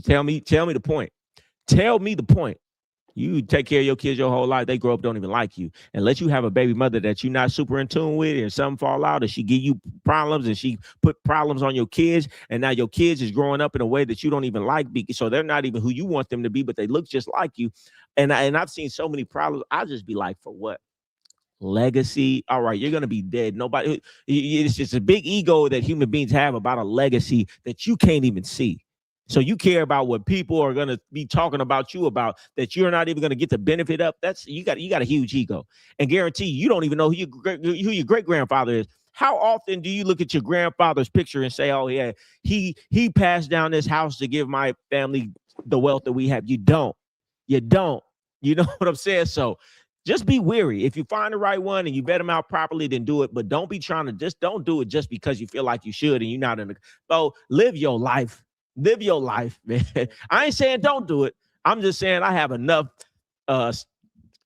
Tell me the point. Tell me the point. You take care of your kids your whole life. They grow up, don't even like you. And let you have a baby mother that you're not super in tune with, and something fall out, and she give you problems, and she put problems on your kids. And now your kids is growing up in a way that you don't even like. So they're not even who you want them to be, but they look just like you. And I've seen so many problems. I just be like, for what? Legacy. All right, you're gonna be dead. Nobody. It's just a big ego that human beings have about a legacy that you can't even see. So you care about what people are gonna be talking about you about that you're not even gonna get the benefit of. That's you got a huge ego, and guarantee you don't even know who your great grandfather is. How often do you look at your grandfather's picture and say, "Oh yeah, he passed down this house to give my family the wealth that we have"? You don't. You know what I'm saying? So just be wary. If you find the right one and you vet them out properly, then do it. But don't be trying to don't do it just because you feel like you should and you're not in the. So live your life. Live your life, man. I ain't saying don't do it. I'm just saying I have enough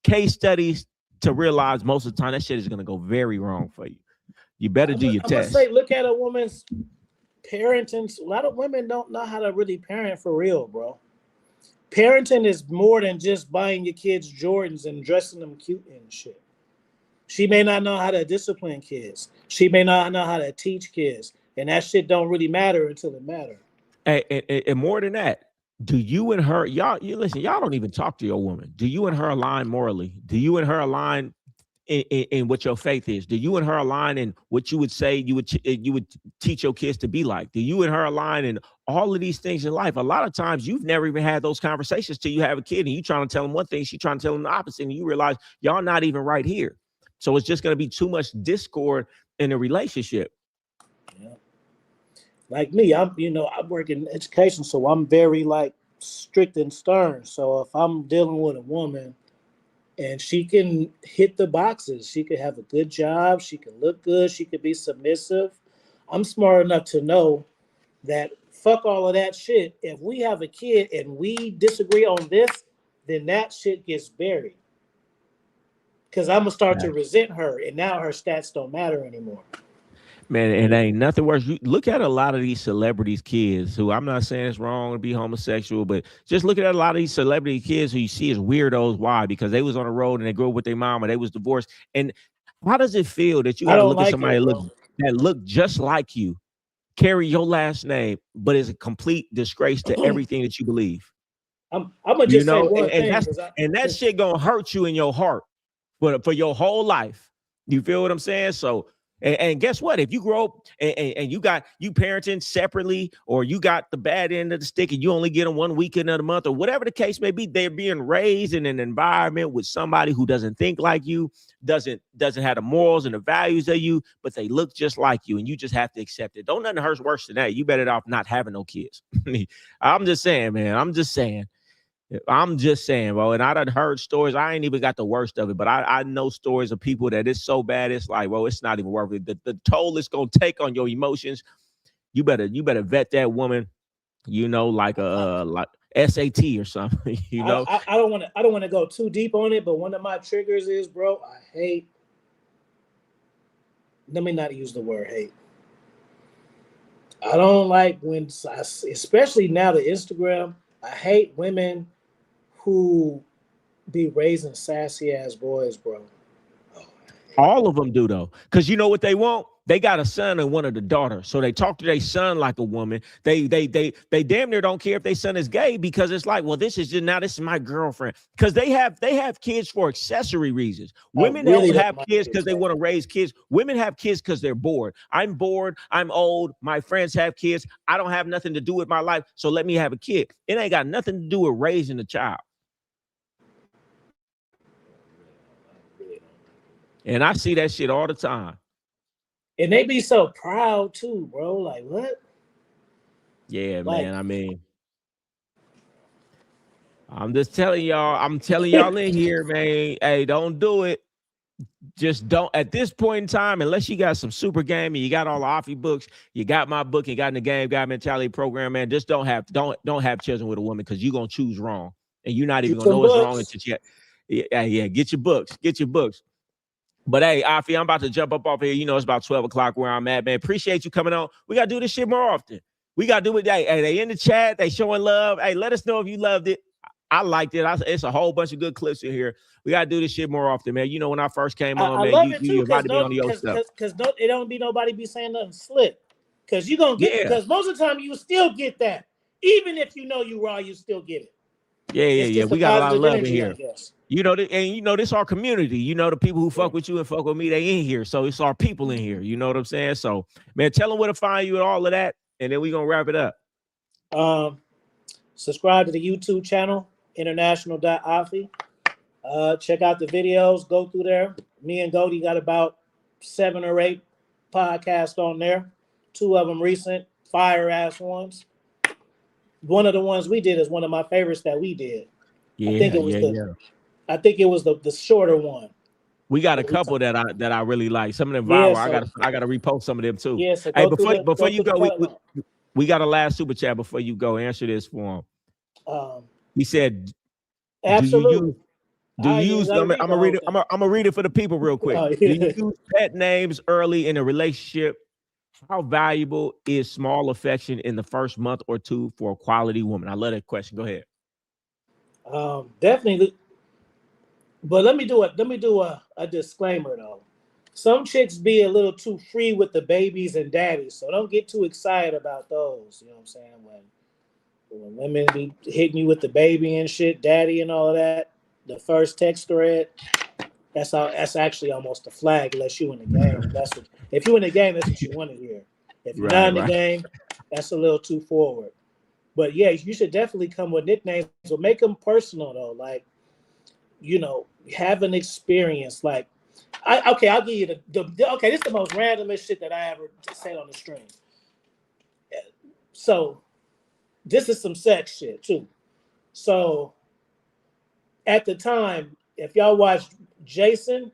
case studies to realize most of the time that shit is going to go very wrong for you. You better do your test. Say, look at a woman's parenting. A lot of women don't know how to really parent for real, bro. Parenting is more than just buying your kids Jordans and dressing them cute and shit. She may not know how to discipline kids. She may not know how to teach kids. And that shit don't really matter until it matters. And more than that, do you and her, you listen, y'all don't even talk to your woman. Do you and her align morally? Do you and her align in what your faith is? Do you and her align in what you would say you would teach your kids to be like? Do you and her align in all of these things in life? A lot of times you've never even had those conversations till you have a kid and you trying to tell them one thing, she trying to tell them the opposite, and you realize y'all not even right here. So it's just going to be too much discord in a relationship. Yeah. Like me, I work in education, so I'm very like strict and stern. So if I'm dealing with a woman and she can hit the boxes, she could have a good job, she can look good, she could be submissive, I'm smart enough to know that fuck all of that shit. If we have a kid and we disagree on this, then that shit gets buried. Because I'm gonna start to resent her, and now her stats don't matter anymore. Man, it ain't nothing worse. You look at a lot of these celebrities' kids who, I'm not saying it's wrong to be homosexual, but just looking at a lot of these celebrity kids who you see as weirdos. Why? Because they was on the road and they grew up with their mom or they was divorced. And how does it feel that you got to look at somebody that look just like you, carry your last name, but is a complete disgrace to everything that you believe? I'm gonna just say one thing, and that shit gonna hurt you in your heart for your whole life. You feel what I'm saying? So. And guess what? If you grow up and you parenting separately, or you got the bad end of the stick and you only get them 1 weekend of the month, or whatever the case may be, they're being raised in an environment with somebody who doesn't think like you, doesn't have the morals and the values of you, but they look just like you, and you just have to accept it. Don't nothing hurt worse than that. You better off not having no kids. I'm just saying, man. I'm just saying, bro. And I done heard stories. I ain't even got the worst of it, but I know stories of people that it's so bad, it's like, well, it's not even worth it. The toll it's gonna take on your emotions. You better vet that woman, like like SAT or something. I don't want to go too deep on it, but one of my triggers is, bro, I hate. Let me not use the word hate. I don't like when, especially now the Instagram, I hate women who be raising sassy ass boys, bro. All of them do, though, because you know what they want? They got a son and one of the daughters, so they talk to their son like a woman. They damn near don't care if their son is gay, because it's like, well, this is my girlfriend. Because they have kids for accessory reasons. Women don't have kids because they want to raise kids. Women have kids because they're bored. I'm bored. I'm old. My friends have kids. I don't have nothing to do with my life, so let me have a kid. It ain't got nothing to do with raising a child. And I see that shit all the time. And they be so proud too, bro. Like, what? Yeah, man. I mean, I'm just telling y'all. I'm telling y'all in here, man. Hey, don't do it. Just don't. At this point in time, unless you got some super game and you got all the Offie books, you got my book, you got in the Game Guy Mentality program, man. Just don't have children with a woman, because you're gonna choose wrong, and you're not even gonna know what's wrong until yeah. Get your books. But hey, Offie, I'm about to jump up off here. It's about 12 o'clock where I'm at, man. Appreciate you coming on. We got to do this shit more often. We got to do it. Hey, they in the chat. They showing love. Hey, let us know if you loved it. I liked it. It's a whole bunch of good clips in here. We got to do this shit more often, man. When I first came on, man, love it you too, invited me on your stuff. Because it don't be nobody be saying nothing slick. Because you're going to get it. Because most of the time you still get that. Even if you know you raw, you still get it. Yeah. We got a lot of love in here. This our community. The people who fuck with you and fuck with me, they in here. So it's our people in here. You know what I'm saying? So, man, tell them where to find you and all of that, and then we gonna wrap it up. Subscribe to the YouTube channel, international.offie. Check out the videos. Go through there. Me and Goldie got about 7 or 8 podcasts on there. 2 of them recent, fire ass ones. One of the ones we did is one of my favorites that we did. Yeah, I think it was the shorter one. We got a couple that I really like. Some of them viral. I gotta repost some of them too. Yeah, so hey, before you go, we got a last super chat before you go. Answer this for him. He said, absolutely. Do you use? I'm gonna read it. I'm gonna read it for the people real quick. Do you use pet names early in a relationship? How valuable is small affection in the first month or 2 for a quality woman? I love that question. Go ahead. Definitely. But let me do a disclaimer though. Some chicks be a little too free with the babies and daddies, so don't get too excited about those. You know what I'm saying? When women be hitting you with the baby and shit, daddy and all of that, the first text thread, that's actually almost a flag unless you in the game. If you in the game, that's what you want to hear. If you're not in the game, that's a little too forward. But yeah, you should definitely come with nicknames, but make them personal though. Like, you know, have an experience. Like, I'll give you okay. This is the most randomest shit that I ever said on the stream. So, this is some sex shit too. So, at the time, if y'all watched Friday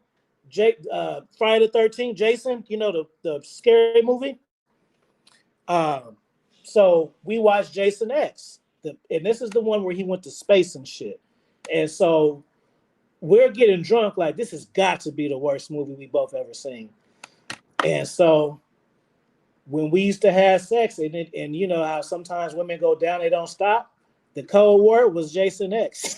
the 13th, Jason, you know the scary movie. So we watched Jason X, and this is the one where he went to space and shit. And so we're getting drunk like this has got to be the worst movie we both ever seen. And so when we used to have sex, and you know how sometimes women go down, they don't stop. The code word was Jason X.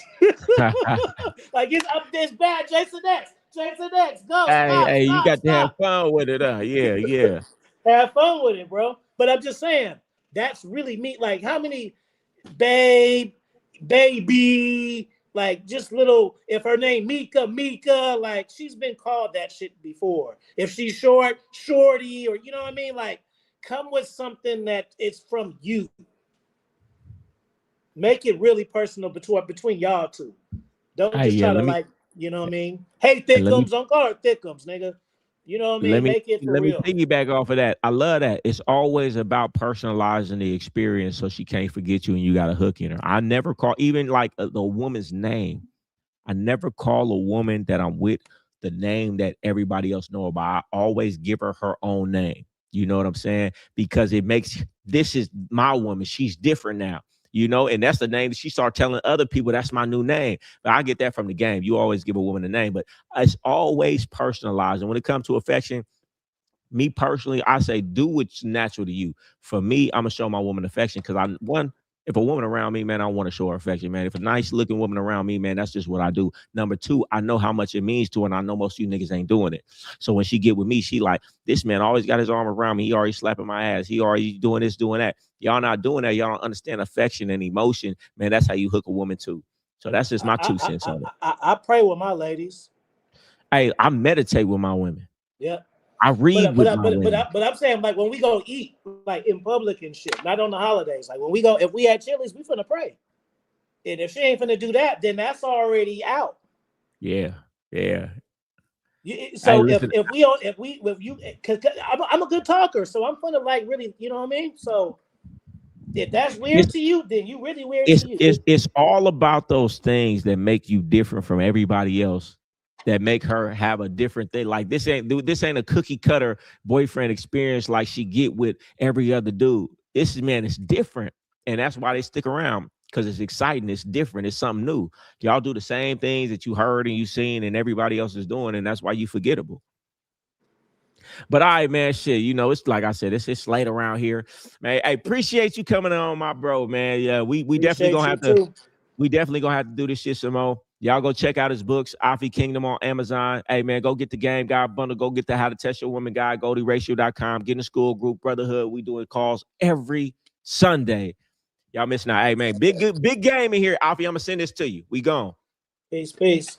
Like it's bad, Jason X. Jason X, go. Hey, you got to have Stop. fun with it, yeah. Have fun with it, bro. But I'm just saying, that's really me. Like, how many baby, like just little, if her name Mika, like she's been called that shit before. If she's short, shorty, or you know what I mean? Like, come with something that it's from you. Make it really personal between y'all two. Don't just try to like, you know what I mean? Hey, thickums, don't call her thickums, nigga. You know what I mean? Make it for real. Let me piggyback off of that. I love that. It's always about personalizing the experience so she can't forget you and you got a hook in her. I never call, even like the woman's name. I never call a woman that I'm with the name that everybody else know about. I always give her her own name. You know what I'm saying? Because it makes, this is my woman. She's different now. You know, and that's the name that she started telling other people, that's my new name. But I get that from the game. You always give a woman a name, but it's always personalized. And when it comes to affection, me personally, I say do what's natural to you. For me, I'm gonna show my woman affection because if a woman around me, man, I want to show her affection, man. If a nice looking woman around me, man, that's just what I do. Number two, I know how much it means to her, and I know most of you niggas ain't doing it. So when she get with me, she like, this man always got his arm around me. He already slapping my ass. He already doing this, doing that. Y'all not doing that. Y'all don't understand affection and emotion, man. That's how you hook a woman too. So that's just my 2 cents on it. I pray with my ladies. Hey, I meditate with my women. Yeah. I read with my women. But I'm saying, like, when we go eat, like in public and shit, not on the holidays. Like when we go, if we had Chili's, we finna pray. And if she ain't finna do that, then that's already out. Yeah. So hey, if you, cause I'm a good talker, so I'm finna like really, you know what I mean? So if that's weird to you, then you really weird to you. It's all about those things that make you different from everybody else, that make her have a different thing. Like this ain't a cookie cutter boyfriend experience like she get with every other dude. This is, man, it's different. And that's why they stick around, because it's exciting, it's different, it's something new. Y'all do the same things that you heard and you seen and everybody else is doing, and that's why you forgettable. But all right, man, shit, you know, it's like I said, it's late around here, man. I appreciate you coming on, my bro, man. Yeah, we definitely gonna have to, we definitely gonna have to do this shit some more. Y'all go check out his books, Afi Kingdom on Amazon. Hey, man, go get the Game Guide bundle. Go get the How to Test Your Woman guide, GoldieRatio.com. Get in the school group, Brotherhood. We doing calls every Sunday. Y'all missing out. Hey, man, big game in here. Afi, I'm gonna send this to you. We gone. Peace.